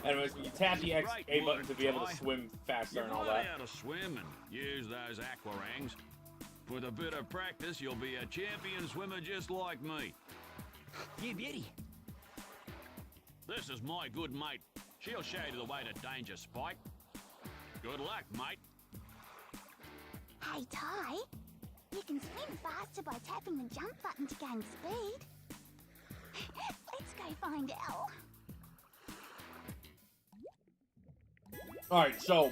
Anyways, you tap the A button to be able to swim faster and all that. You know how to swim and use those aquarangs. With a bit of practice, you'll be a champion swimmer just like me. You beauty. This is my good mate. She'll show you the way to danger, Spike. Good luck, mate. Hey, Ty. You can swim faster by tapping the jump button to gain speed. Let's go find Elle. Alright, so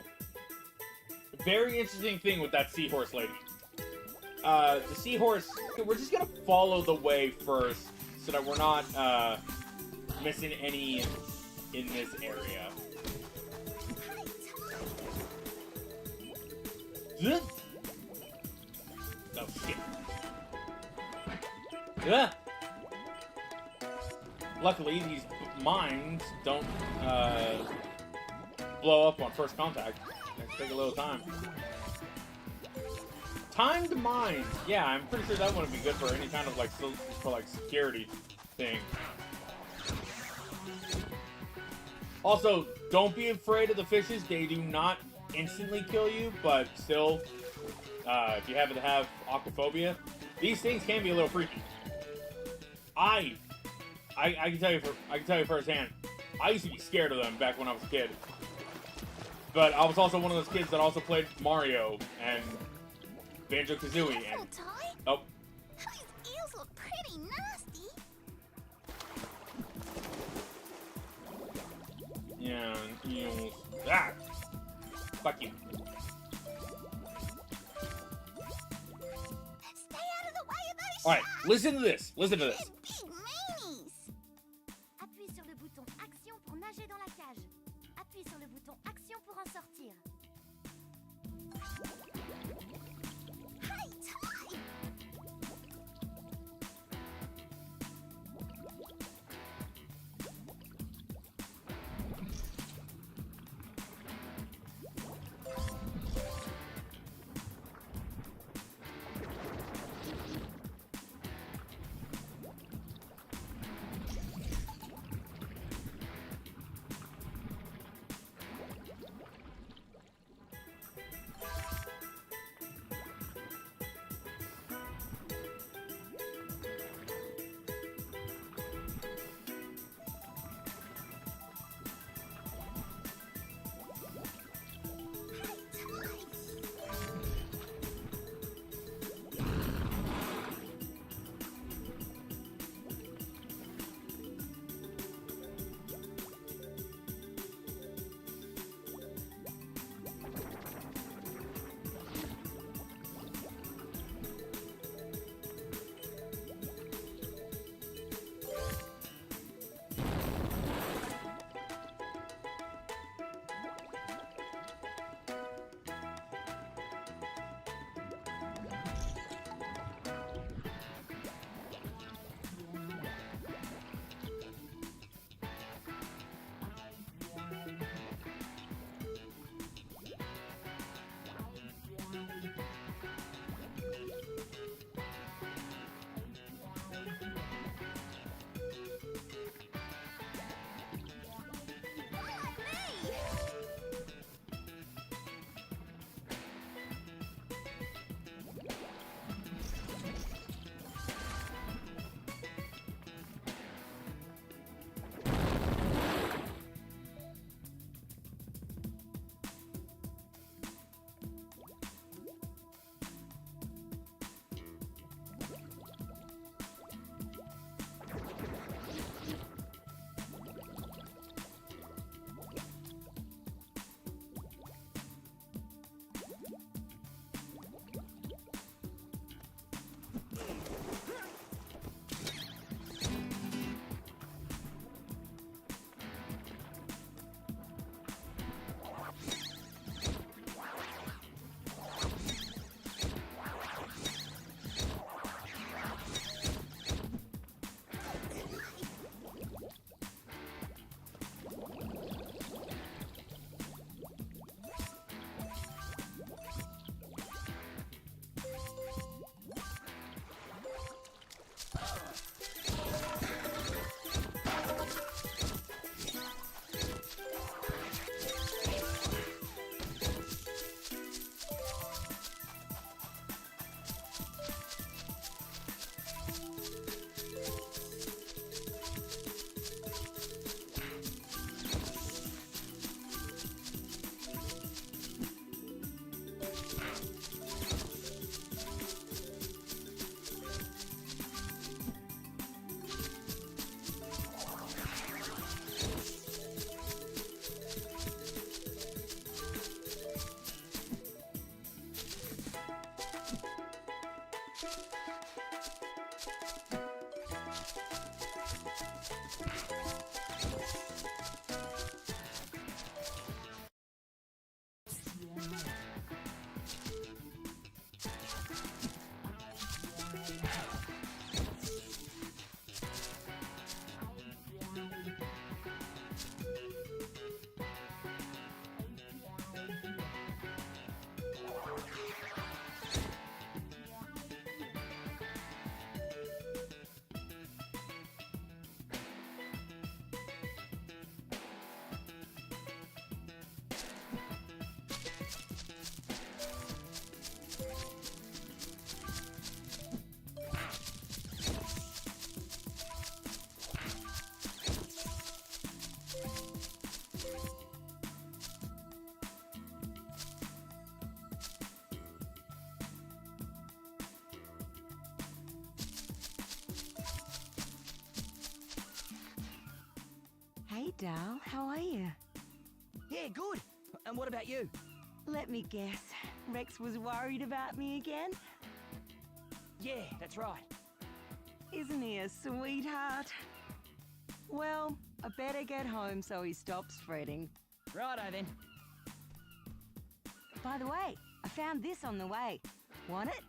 very interesting thing with that seahorse lady. The seahorse, we're just gonna follow the way first so that we're not missing any in this area. Oh shit. Yeah. Luckily, these mines don't blow up on first contact. Let's take a little time. Timed mines. Yeah, I'm pretty sure that wouldn't be good for any kind of like security thing. Also, don't be afraid of the fishes. They do not instantly kill you, but still, if you happen to have aquaphobia, these things can be a little freaky. I can tell you firsthand. I used to be scared of them back when I was a kid. But I was also one of those kids that also played Mario and Banjo-Kazooie. And Hello, Ty. oh, These eels look pretty nasty. yeah, eels. Ah, fuck you. Stay out of the way of those All right, sharks. listen to this. Listen to this. Big meanies. Appuie sur le bouton action pour nager dans la cage. Appuie sur le bouton action pour en sortir. Hey, Ty! Dal. How are you? Yeah, good. And what about you? Let me guess. Rex was worried about me again? Yeah, that's right. Isn't he a sweetheart? Well, I better get home so he stops fretting. Righto then. By the way, I found this on the way. Want it?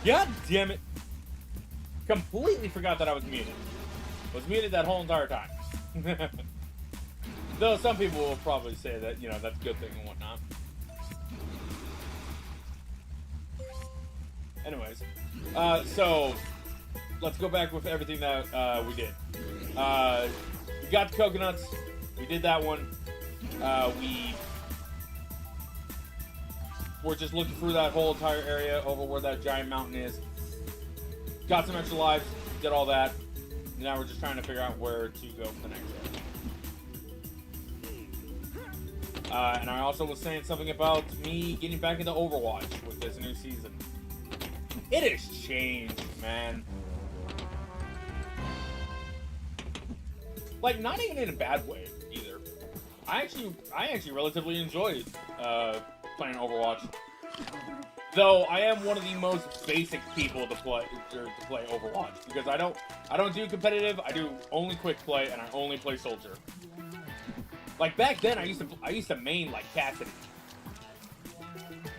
God damn it. Completely forgot that I was muted. Was muted that whole entire time. Though some people will probably say that, you know, that's a good thing and whatnot. Anyways. So, let's go back with everything that we did. We got the coconuts. We did that one. We were just looking through that whole entire area over where that giant mountain is. Got some extra lives. Did all that. Now we're just trying to figure out where to go for the next area. And I also was saying something about me getting back into Overwatch with this new season. It has changed, man. Like, not even in a bad way either. I actually relatively enjoyed playing Overwatch. Though I am one of the most basic people to play Overwatch because I don't do competitive. I do only quick play and I only play soldier. Like back then, I used to main like Cassidy.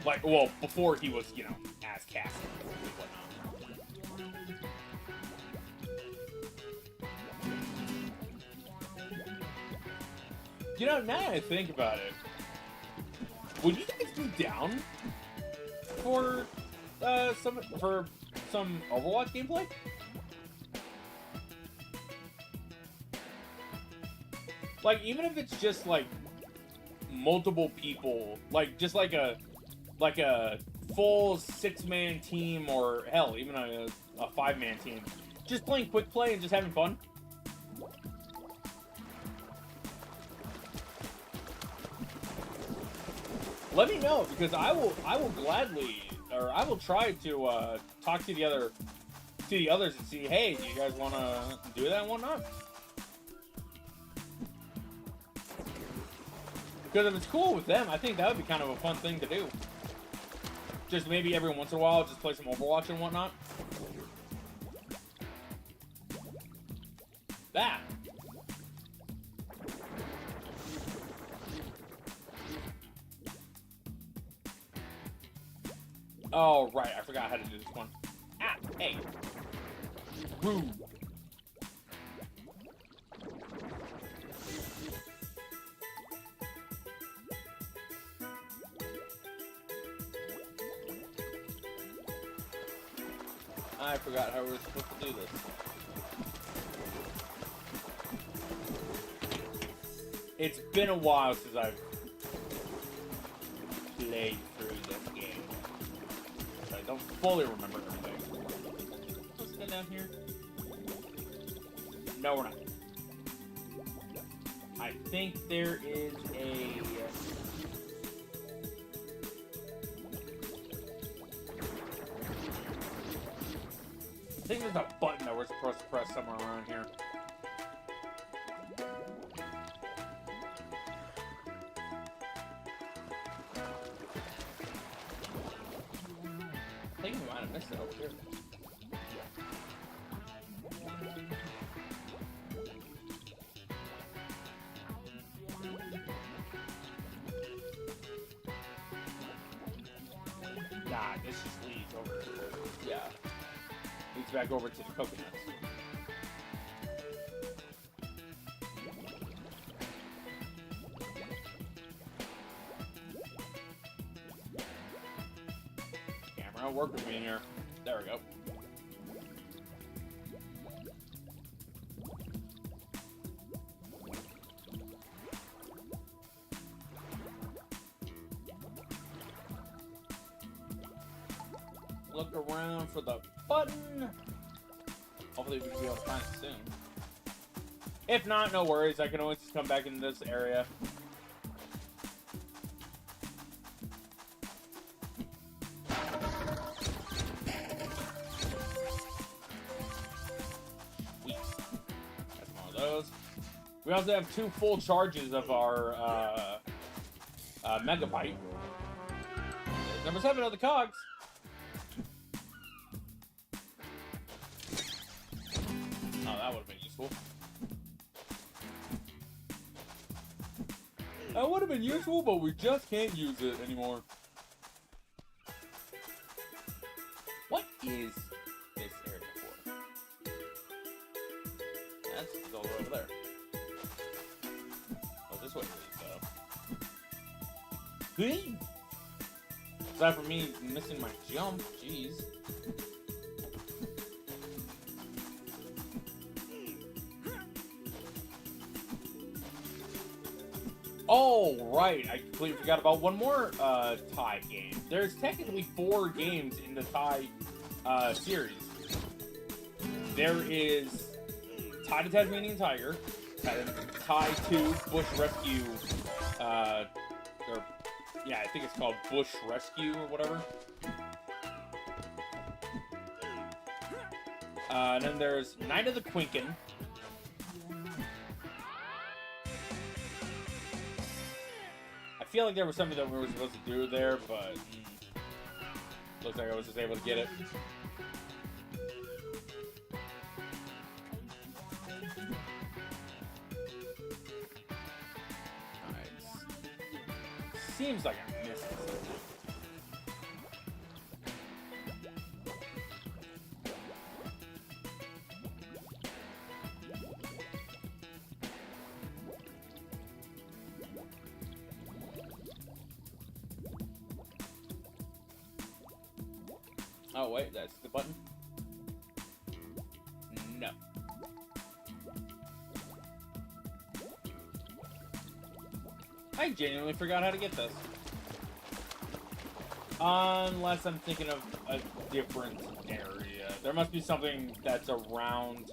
Like, well, before he was, you know, as Cassidy and whatnot. You know, now that I think about it, would you guys be down for some Overwatch gameplay? Like, even if it's just like multiple people, like just like a full 6-man team, or hell, even a 5-man team, just playing quick play and just having fun. Let me know, because I will gladly, or I will try to talk to the others and see, hey, do you guys want to do that and whatnot? Because if it's cool with them, I think that would be kind of a fun thing to do. Just maybe every once in a while, just play some Overwatch and whatnot. That. Oh, right. I forgot how to do this one. Ah, hey. Rude. I forgot how we were supposed to do this. It's been a while since I've played through this game. So I don't fully remember everything. Let's go down here. No, we're not. I think there is a... I think there's a button that we're supposed to press somewhere around here. I think we might have missed it over here. Nah, this just leads over to the... Yeah. Leads back over to the coconuts. Camera, work with me here. There we go. Look around for the button. Hopefully we can be able to find it soon. If not, no worries. I can always just come back into this area. Sweet. That's one of those. We also have 2 full charges of our megabyte. There's number 7 of the cogs. That would have been useful. That would have been useful, but we just can't use it anymore. What is is this area for? That's all the way over there. Oh, this way leads, though. Aside from me missing my jump, jeez. Oh, right. I completely forgot about one more Thai game. There's technically 4 games in the Thai series. There is Thai the Tasmanian Tiger, Thai 2 Bush Rescue, yeah, I think it's called Bush Rescue or whatever. And then there's Night of the Quinkin. I feel like there was something that we were supposed to do there, but looks like I was just able to get it. Seems like I missed something. Oh wait, that's the button? No. I genuinely forgot how to get this. Unless I'm thinking of a different area. There must be something that's around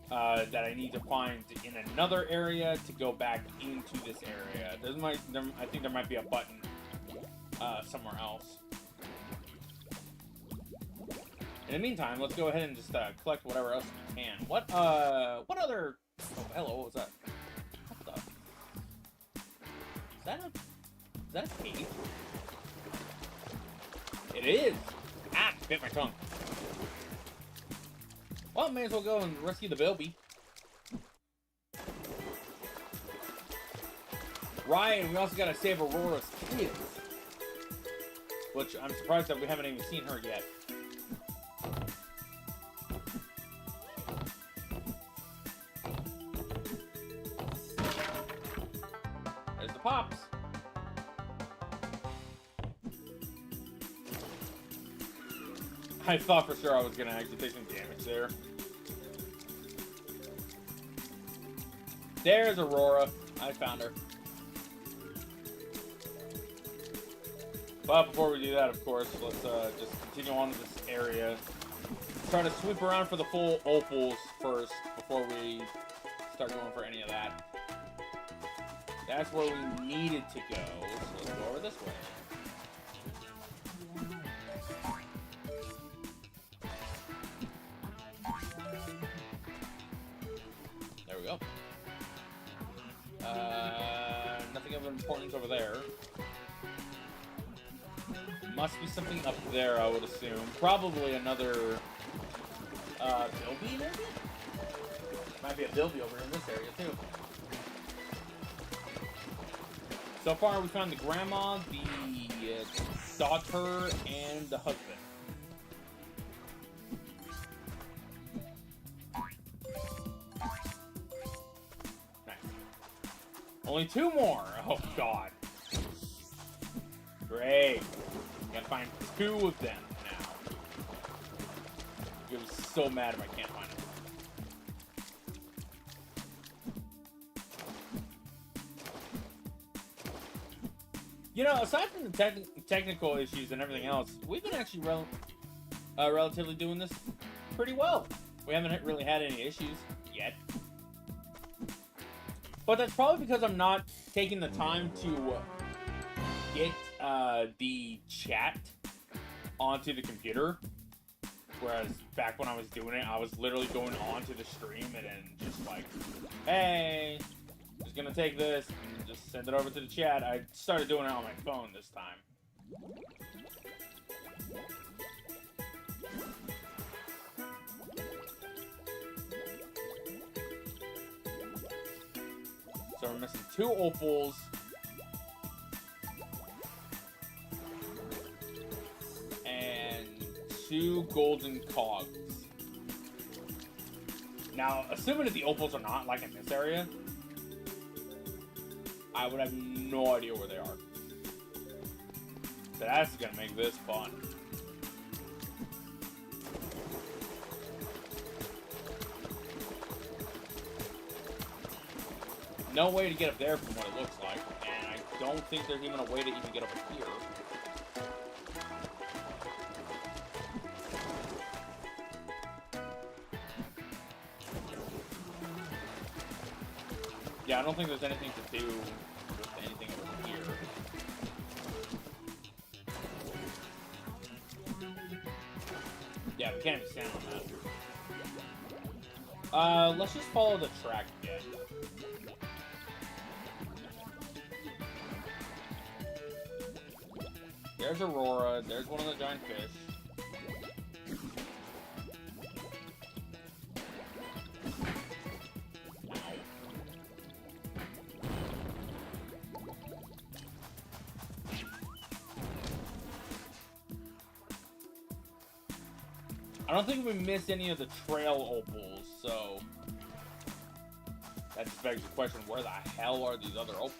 that I need to find in another area to go back into this area. I think there might be a button somewhere else. In the meantime, let's go ahead and just collect whatever else we can. What other... Oh, hello, what was that? What the... Is that a cave? It is! Ah, bit my tongue. Well, may as well go and rescue the baby. Right, and we also gotta save Aurora's kids. Which I'm surprised that we haven't even seen her yet. There's the pops. I thought for sure I was gonna actually take some damage there. There's Aurora. I found her. But before we do that, of course, let's just continue on to this area. Try to sweep around for the full opals first before we start going for any of that. That's where we needed to go, so let's go over this way. There we go. Nothing of importance over there. Must be something up there, I would assume. Probably another Bilby, maybe? Might be a Bilby over in this area, too. So far, we found the grandma, the daughter, and the husband. Nice. Only 2 more! Oh, God. Great. Gotta find 2 of them now. I'll be so mad if I can't find them. You know, aside from the technical issues and everything else, we've been actually relatively doing this pretty well. We haven't really had any issues yet. But that's probably because I'm not taking the time to get the chat onto the computer. Whereas back when I was doing it, I was literally going onto the stream and then just like, hey, just gonna take this and just send it over to the chat. I started doing it on my phone this time. So we're missing 2 opals. And 2 golden cogs. Now, assuming that the opals are not like in this area, I would have no idea where they are. So that's gonna make this fun. No way to get up there from what it looks like, and I don't think there's even a way to even get up here. Yeah, I don't think there's anything to do with anything over here. Yeah, we can't even stand on that. Let's just follow the track again. There's Aurora, there's one of the giant fish. I don't think we missed any of the trail opals, so that just begs the question, where the hell are these other opals?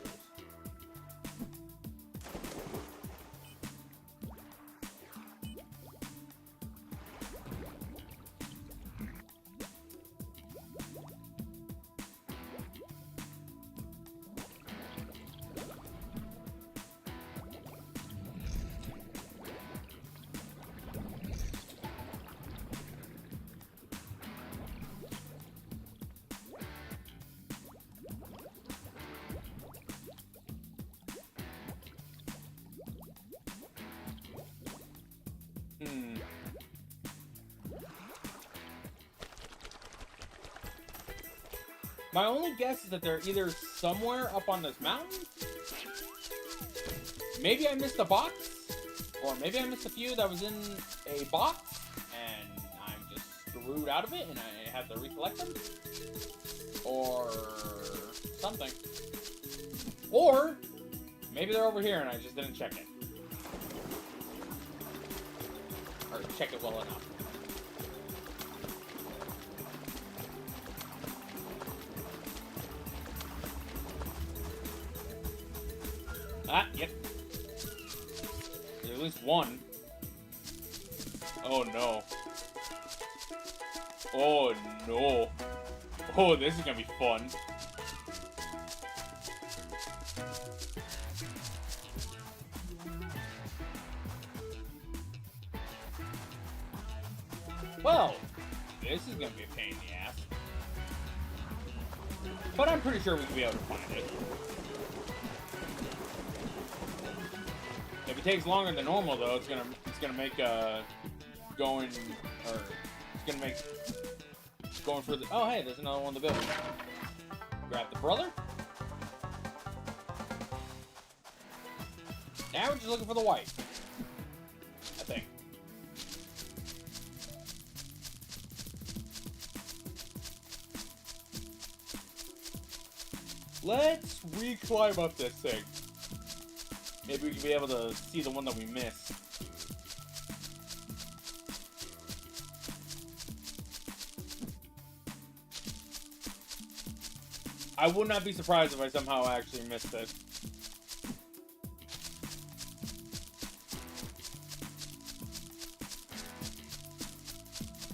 My only guess is that they're either somewhere up on this mountain. Maybe I missed a box. Or maybe I missed a few that was in a box. And I'm just screwed out of it and I have to recollect them. Or something. Or maybe they're over here and I just didn't check it. Or check it well enough. Ah, yep. There's at least one. Oh no. Oh no. Oh, this is gonna be fun. Well, this is gonna be a pain in the ass. But I'm pretty sure we can be able to find it. If it takes longer than normal, though, it's gonna make going for the. Oh, hey, there's another one in the building. Grab the brother. Now we're just looking for the white. I think. Let's re-climb up this thing. Maybe we can be able to see the one that we missed. I would not be surprised if I somehow actually missed it.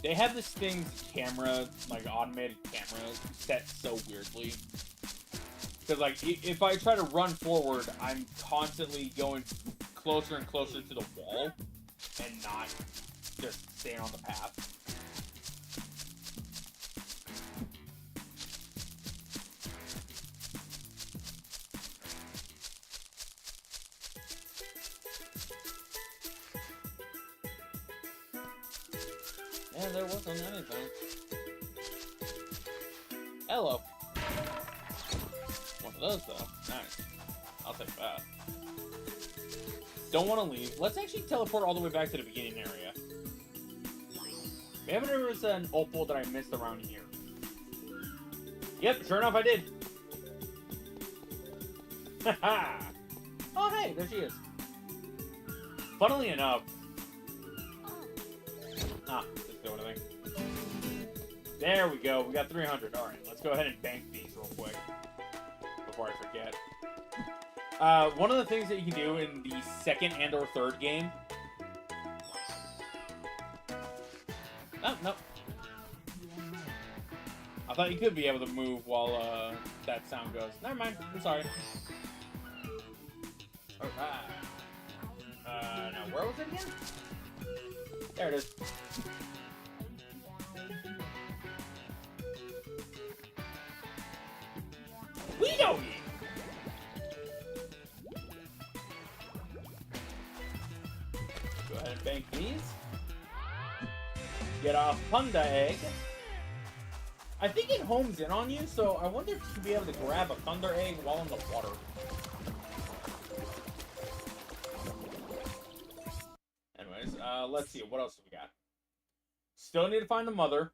They have this thing's camera, like automated camera, set so weirdly. Because, like, if I try to run forward, I'm constantly going closer and closer to the wall and not just staying on the path. Yeah, there wasn't anything. Hello. One of those, though. Nice. I'll take that. Don't want to leave. Let's actually teleport all the way back to the beginning area. Maybe there was an opal that I missed around here. Yep, sure enough I did. Haha! Oh, hey, there she is. Funnily enough, Ah, doesn't do anything. There we go. We got 300. All right, let's go ahead and bank these real quick before I forget. One of the things that you can do in the second and or third game. Oh, no. I thought you could be able to move while that sound goes. Never mind. I'm sorry. Alright. Now where was it again? There it is. We know you! Go ahead and bank these. Get a Punda egg. I think it homes in on you, so I wonder if you should be able to grab a Thunder Egg while in the water. Anyways, let's see. What else do we got? Still need to find the mother.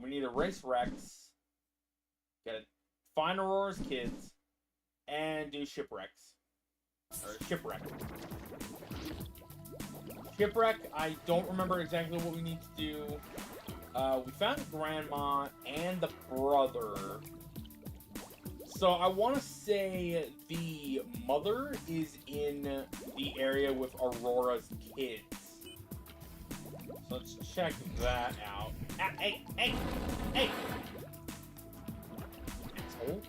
We need to race Rex. Gotta find Aurora's kids. And do shipwrecks. Or shipwreck. Shipwreck, I don't remember exactly what we need to do. We found Grandma and the brother. So I want to say the mother is in the area with Aurora's kids. So let's check that out. Ah, hey, hey, hey! Asshole.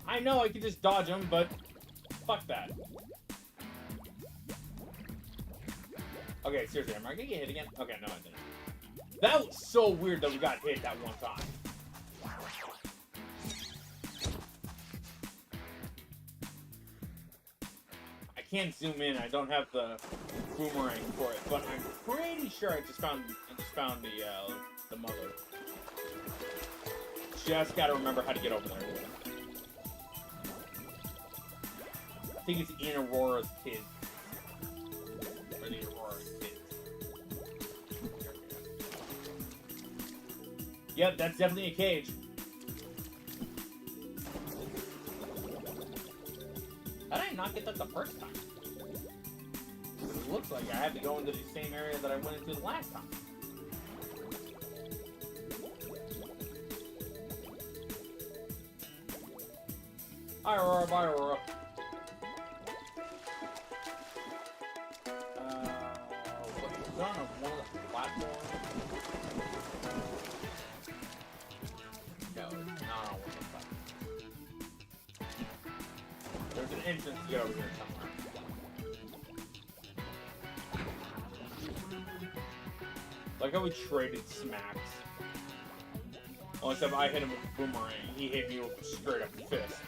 I know I could just dodge him, but fuck that. Okay, seriously, am I gonna get hit again? Okay, no, I didn't. That was so weird that we got hit that one time. I can't zoom in. I don't have the boomerang for it, but I'm pretty sure I just found the mother. Just gotta remember how to get over there. I think it's in Aurora's kids. Or the Aurora's kids. Yep, that's definitely a cage. How did I not get that the first time? It looks like I had to go into the same area that I went into the last time. Hi, Aurora. Bye, Aurora. What's on one of the platforms? No, it's not on one of the platforms. There's an entrance to get over here somewhere. Like how we traded smacks. Well, except I hit him with a boomerang. He hit me with a straight up fist.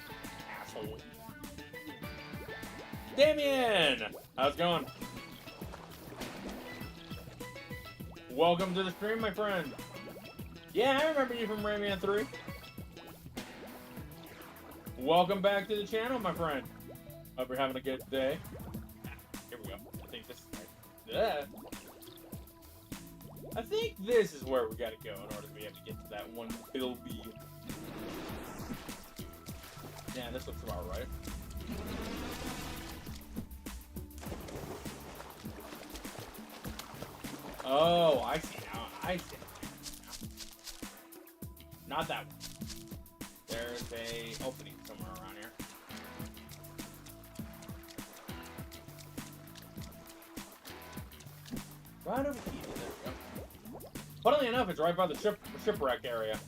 Asshole. Damien! How's it going? Welcome to the stream, my friend. Yeah, I remember you from Rayman 3. Welcome back to the channel, my friend. Hope you're having a good day. Here we go. I think this is right. I think this is where we gotta go in order to be able to get to that one Bilby. Yeah, this looks about right. Oh, I see now. I see. Not that one. There's a opening somewhere around here. Right over here. There we go. Funnily enough, it's right by the shipwreck area.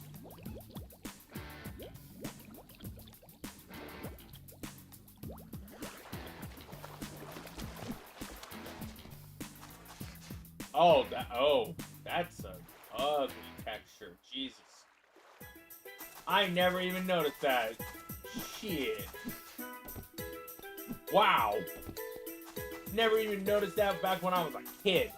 Oh, that's an ugly texture. Jesus. I never even noticed that. Shit. Wow. Never even noticed that back when I was a kid.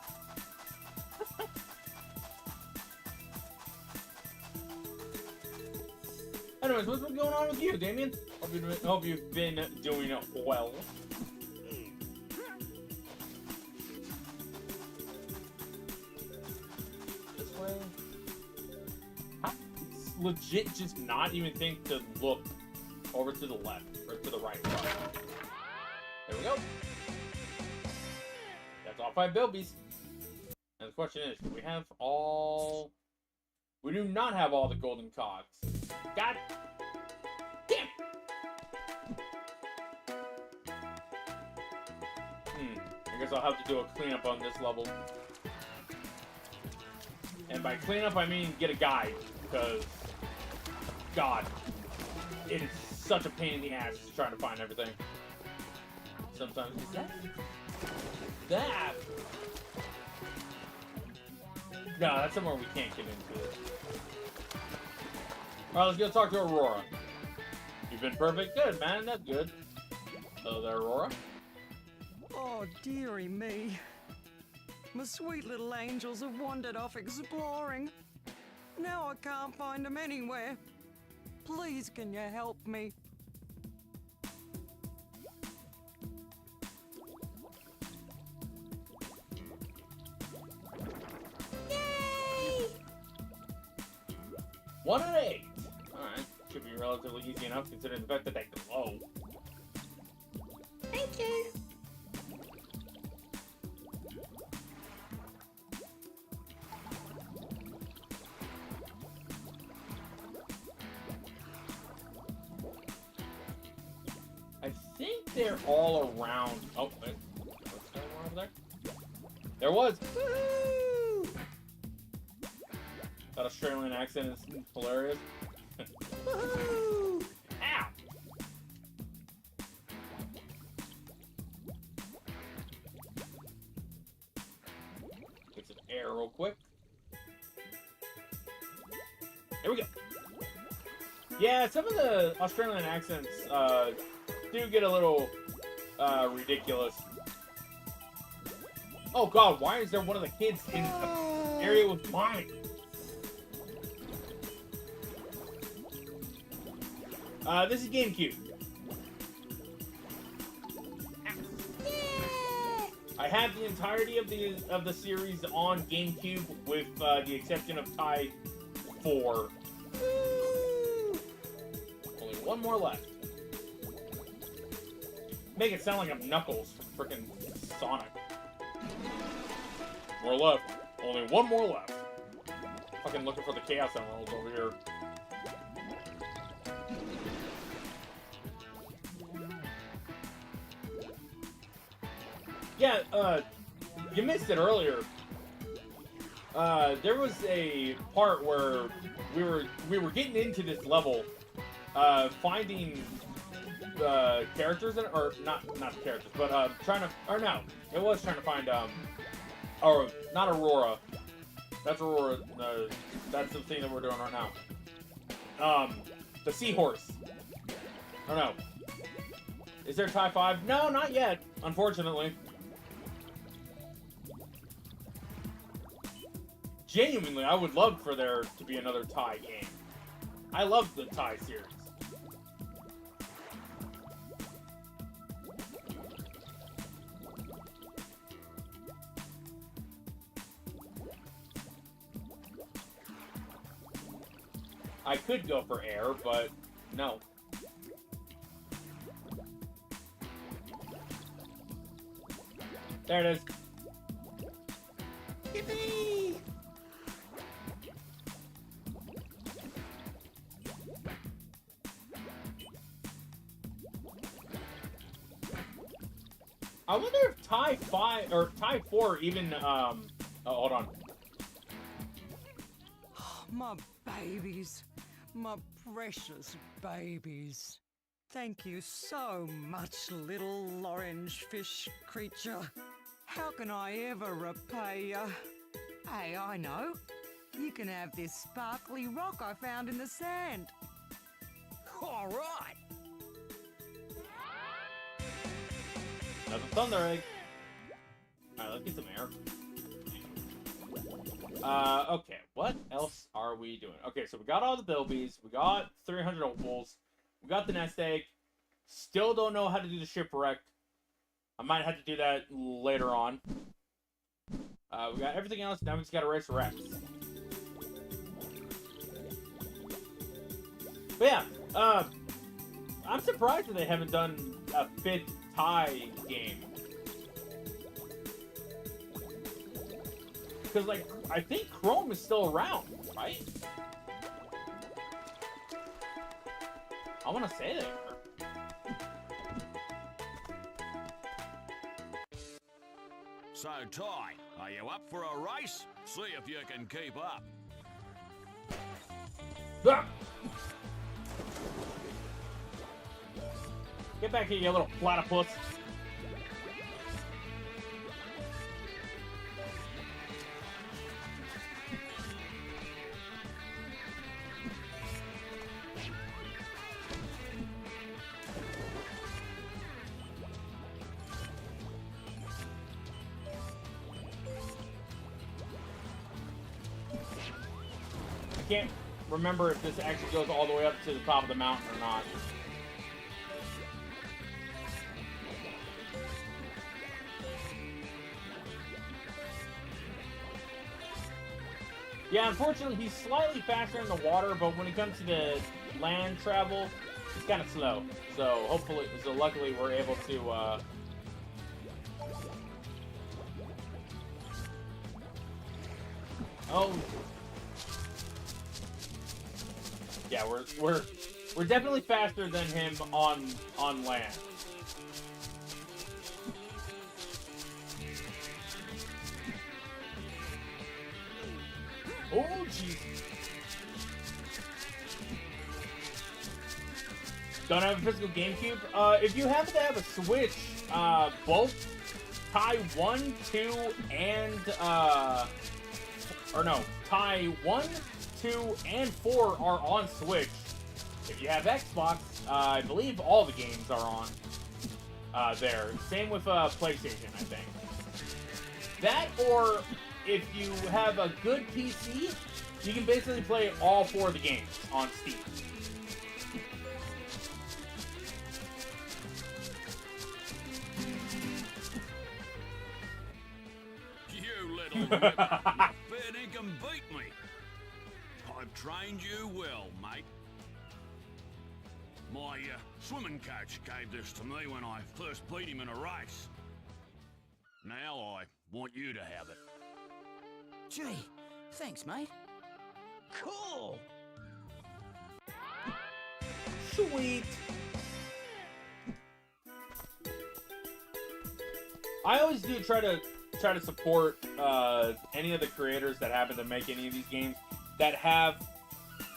Anyways, what's going on with you, Damien? Hope you've been doing well. This way. I legit just not even think to look over to the left or to the right. There we go. Final 5 Bilbies. And the question is, do we have all... We do not have all the golden cogs. God damn! I guess I'll have to do a cleanup on this level. And by cleanup, I mean get a guide, because... God. It is such a pain in the ass just trying to find everything. Sometimes it's that. No, that's somewhere we can't get into. Alright, let's go talk to Aurora. You've been perfect. Good, man. That's good. Hello there, Aurora. Oh, dearie me. My sweet little angels have wandered off exploring. Now I can't find them anywhere. Please, can you help me? Yay! 1 out of 8. Alright. Should be relatively easy enough considering the fact that they glow. Thank you. I think they're all around. Oh, wait. What's going on over there? There was. Woo! That Australian accent is hilarious. Woohoo! Ow! Get some air real quick. There we go. Yeah, some of the Australian accents do get a little ridiculous. Oh god, why is there one of the kids in the area with mine? This is GameCube. I have the entirety of the series on GameCube, with the exception of Tie 4. Only one more left. Make it sound like I'm Knuckles from frickin' Sonic. More left. Only one more left. Fucking looking for the Chaos Emeralds over here. Yeah, you missed it earlier. There was a part where we were getting into this level, finding characters in, or not characters, but trying to, or no, it was trying to find or not Aurora. That's Aurora. That's the thing that we're doing right now. The seahorse. Oh no. Is there Tie 5? No, not yet. Unfortunately. Genuinely, I would love for there to be another Tie game. I love the Tie series. I could go for air, but no. There it is. Yippee! I wonder if Tie 5 or Tie 4 even oh, hold on. My babies. My precious babies. Thank you so much, little orange fish creature. How can I ever repay you? Hey, I know. You can have this sparkly rock I found in the sand. All right. Another thunder egg. Alright, let's get some air. Okay, what else are we doing? Okay, so we got all the bilbies, we got 300 opals, we got the nest egg, still don't know how to do the shipwreck. I might have to do that later on. We got everything else, now we just gotta race Rex. But yeah, I'm surprised that they haven't done a 5th Tie game. because, like, I think Chrome is still around, right? I want to say they are. So, Ty, are you up for a race? See if you can keep up. Ah! Get back here, you little platypus. I can't remember if this actually goes all the way up to the top of the mountain or not. Yeah, unfortunately, he's slightly faster in the water, but when it comes to the land travel, he's kind of slow. So hopefully, luckily, we're able to. Oh. Yeah, we're definitely faster than him on land. Oh, jeez. Don't have a physical GameCube? If you happen to have a Switch, both Tie 1, 2, and, Tie 1, 2, and 4 are on Switch. If you have Xbox, I believe all the games are on there. Same with PlayStation, I think. That, or if you have a good PC, you can basically play all 4 of the games on Steam. You little ripper, you fair dinkum beat me. I've trained you well, mate. My swimming coach gave this to me when I first beat him in a race. Now I want you to have it. Gee, thanks, mate. Cool. Sweet. I always do try to support any of the creators that happen to make any of these games that have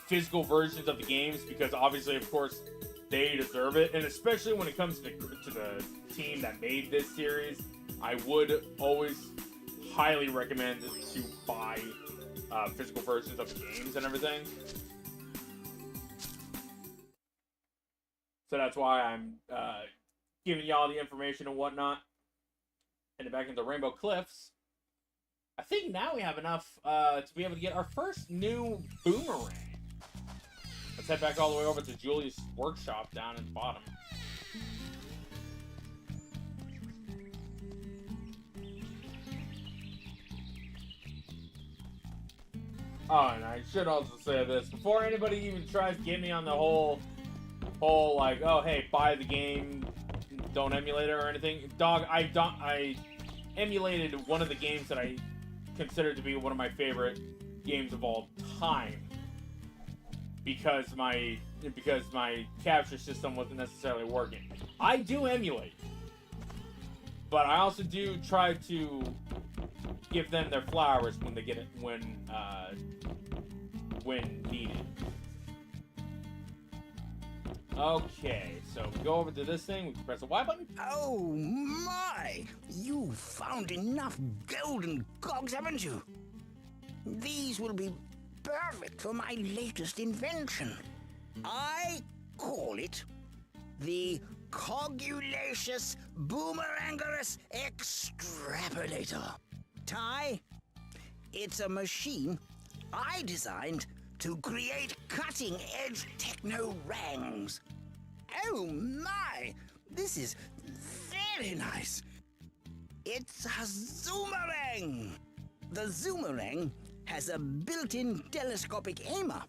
physical versions of the games, because obviously, of course, they deserve it, and especially when it comes to the team that made this series, I would always highly recommend to buy physical versions of the games and everything. So that's why I'm giving y'all the information and whatnot. And back into Rainbow Cliffs. I think now we have enough to be able to get our first new boomerang. Let's head back all the way over to Julia's workshop down at the bottom. Oh, and I should also say this. Before anybody even tries to get me on the whole like, oh, hey, buy the game, don't emulate it or anything. Dog, I emulated one of the games that I consider to be one of my favorite games of all time. Because my capture system wasn't necessarily working. I do emulate, but I also do try to give them their flowers when they get it when needed. Okay, so we go over to this thing. We can press the Y button. Oh my! You found enough golden cogs, haven't you? These will be perfect for my latest invention. I call it the Cogulacious Boomerangerous Extrapolator. Ty, it's a machine I designed to create cutting-edge techno-rangs. Oh my! This is very nice. It's a Zoomerang. The Zoomerang has a built-in telescopic aimer.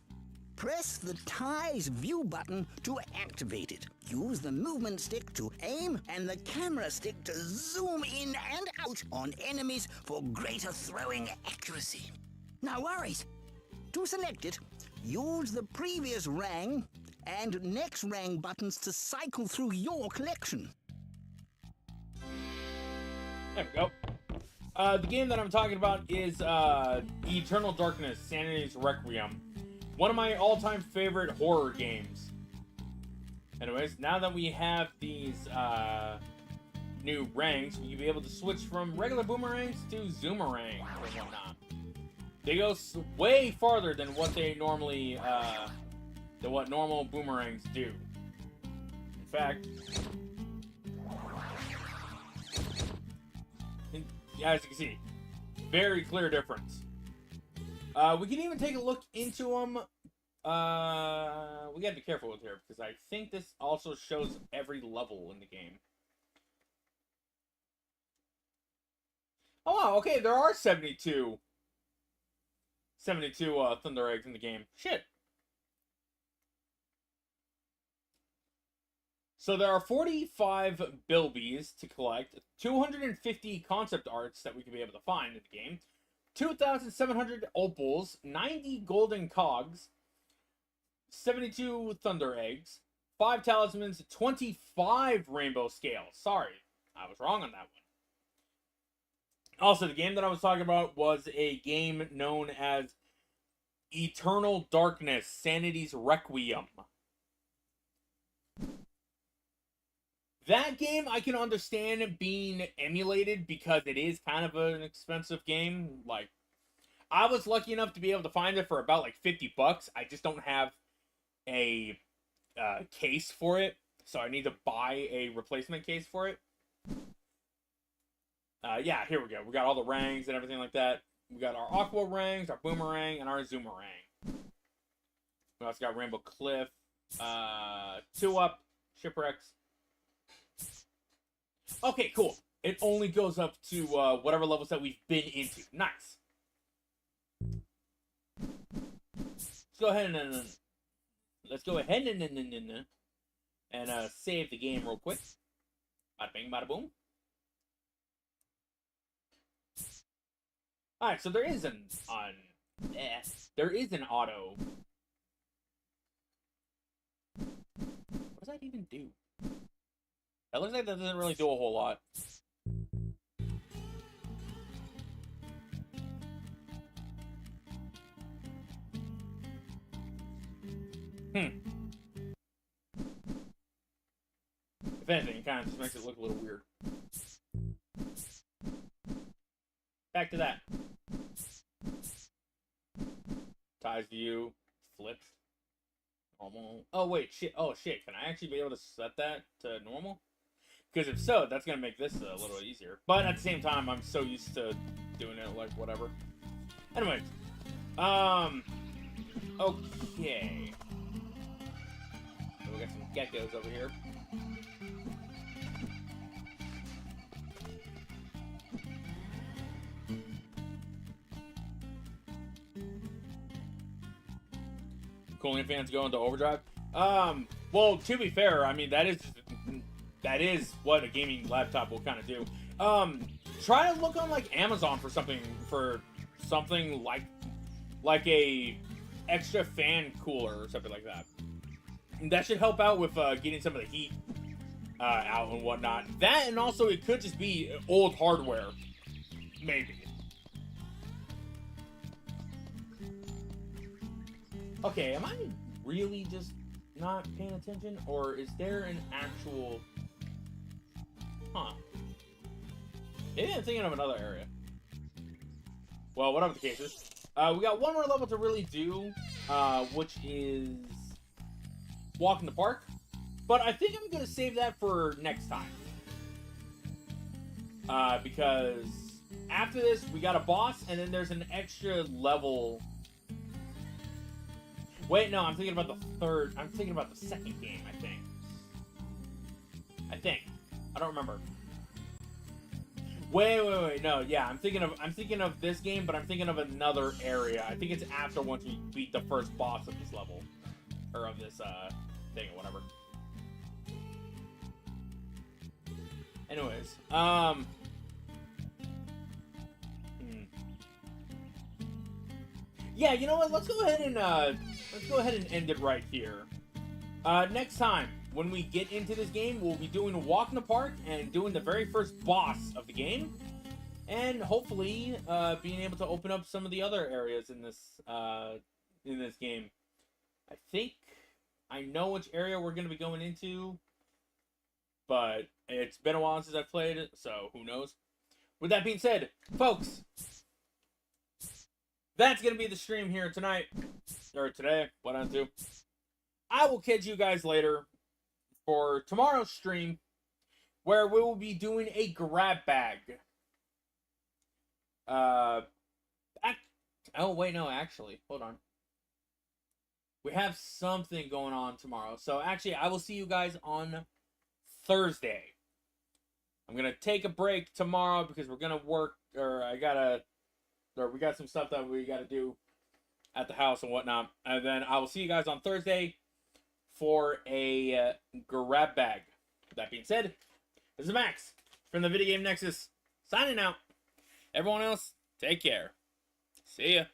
Press the tie's view button to activate it. Use the movement stick to aim and the camera stick to zoom in and out on enemies for greater throwing accuracy. No worries. To select it, use the previous rang and next rang buttons to cycle through your collection. There we go. The game that I'm talking about is Eternal Darkness, Sanity's Requiem. One of my all-time favorite horror games. Anyways, now that we have these new ranks, we'll be able to switch from regular boomerangs to zoomerangs and whatnot. They go way farther than what they normally, than what normal boomerangs do. In fact, as you can see, very clear difference. We can even take a look into them. We gotta be careful with here because I think this also shows every level in the game. Oh wow, okay, there are 72 Thunder Eggs in the game. Shit. So there are 45 bilbies to collect, 250 concept arts that we can be able to find in the game, 2,700 opals, 90 golden cogs, 72 thunder eggs, 5 talismans, 25 rainbow scales. Sorry, I was wrong on that one. Also, the game that I was talking about was a game known as Eternal Darkness, Sanity's Requiem. That game I can understand being emulated because it is kind of an expensive game. Like, I was lucky enough to be able to find it for about like $50. I just don't have a case for it, so I need to buy a replacement case for it. Yeah, here we go. We got all the rangs and everything like that. We got our aqua rangs, our boomerang, and our zoomerang. We also got Rainbow Cliff, 2-up, shipwrecks. Okay, cool. It only goes up to whatever levels that we've been into. Nice. Let's go ahead and save the game real quick. Bada bing, bada boom. All right, so there is an auto. What does that even do? That looks like that doesn't really do a whole lot. If anything, it kind of just makes it look a little weird. Back to that. Ties view, flips, normal. Oh wait, shit. Oh shit. Can I actually be able to set that to normal? Because if so, that's gonna make this a little easier. But at the same time, I'm so used to doing it like whatever. Anyways, okay. So we got some geckos over here. Cooling fans go into overdrive. Well, to be fair, I mean that is what a gaming laptop will kind of do. Try to look on like Amazon for something like a extra fan cooler or something like that. That should help out with getting some of the heat out and whatnot. That, and also it could just be old hardware, maybe. Okay, am I really just not paying attention, or is there an actual... Huh. Maybe I'm thinking of another area. Well, whatever the case is. We got one more level to really do, which is Walk in the Park. But I think I'm going to save that for next time. Because after this, we got a boss, and then there's an extra level... Wait, no, I'm thinking about the second game, I think. I don't remember. Wait. No, yeah, I'm thinking of this game, but I'm thinking of another area. I think it's after once we beat the first boss of this level. Or of this, thing or whatever. Anyways, yeah, you know what? Let's go ahead and end it right here. Next time, when we get into this game, we'll be doing a walk in the park and doing the very first boss of the game. And hopefully, being able to open up some of the other areas in this game. I think I know which area we're going to be going into, but it's been a while since I've played it, so who knows. With that being said, folks, that's going to be the stream here tonight, or today, what I'm doing. I will catch you guys later for tomorrow's stream, where we will be doing a grab bag. Oh, wait, no, actually, hold on. We have something going on tomorrow. So, actually, I will see you guys on Thursday. I'm going to take a break tomorrow because we're going to work, or we got some stuff that we got to do at the house and whatnot. And then I will see you guys on Thursday for a grab bag. With that being said, this is Max from the Video Game Nexus, signing out. Everyone else, take care. See ya.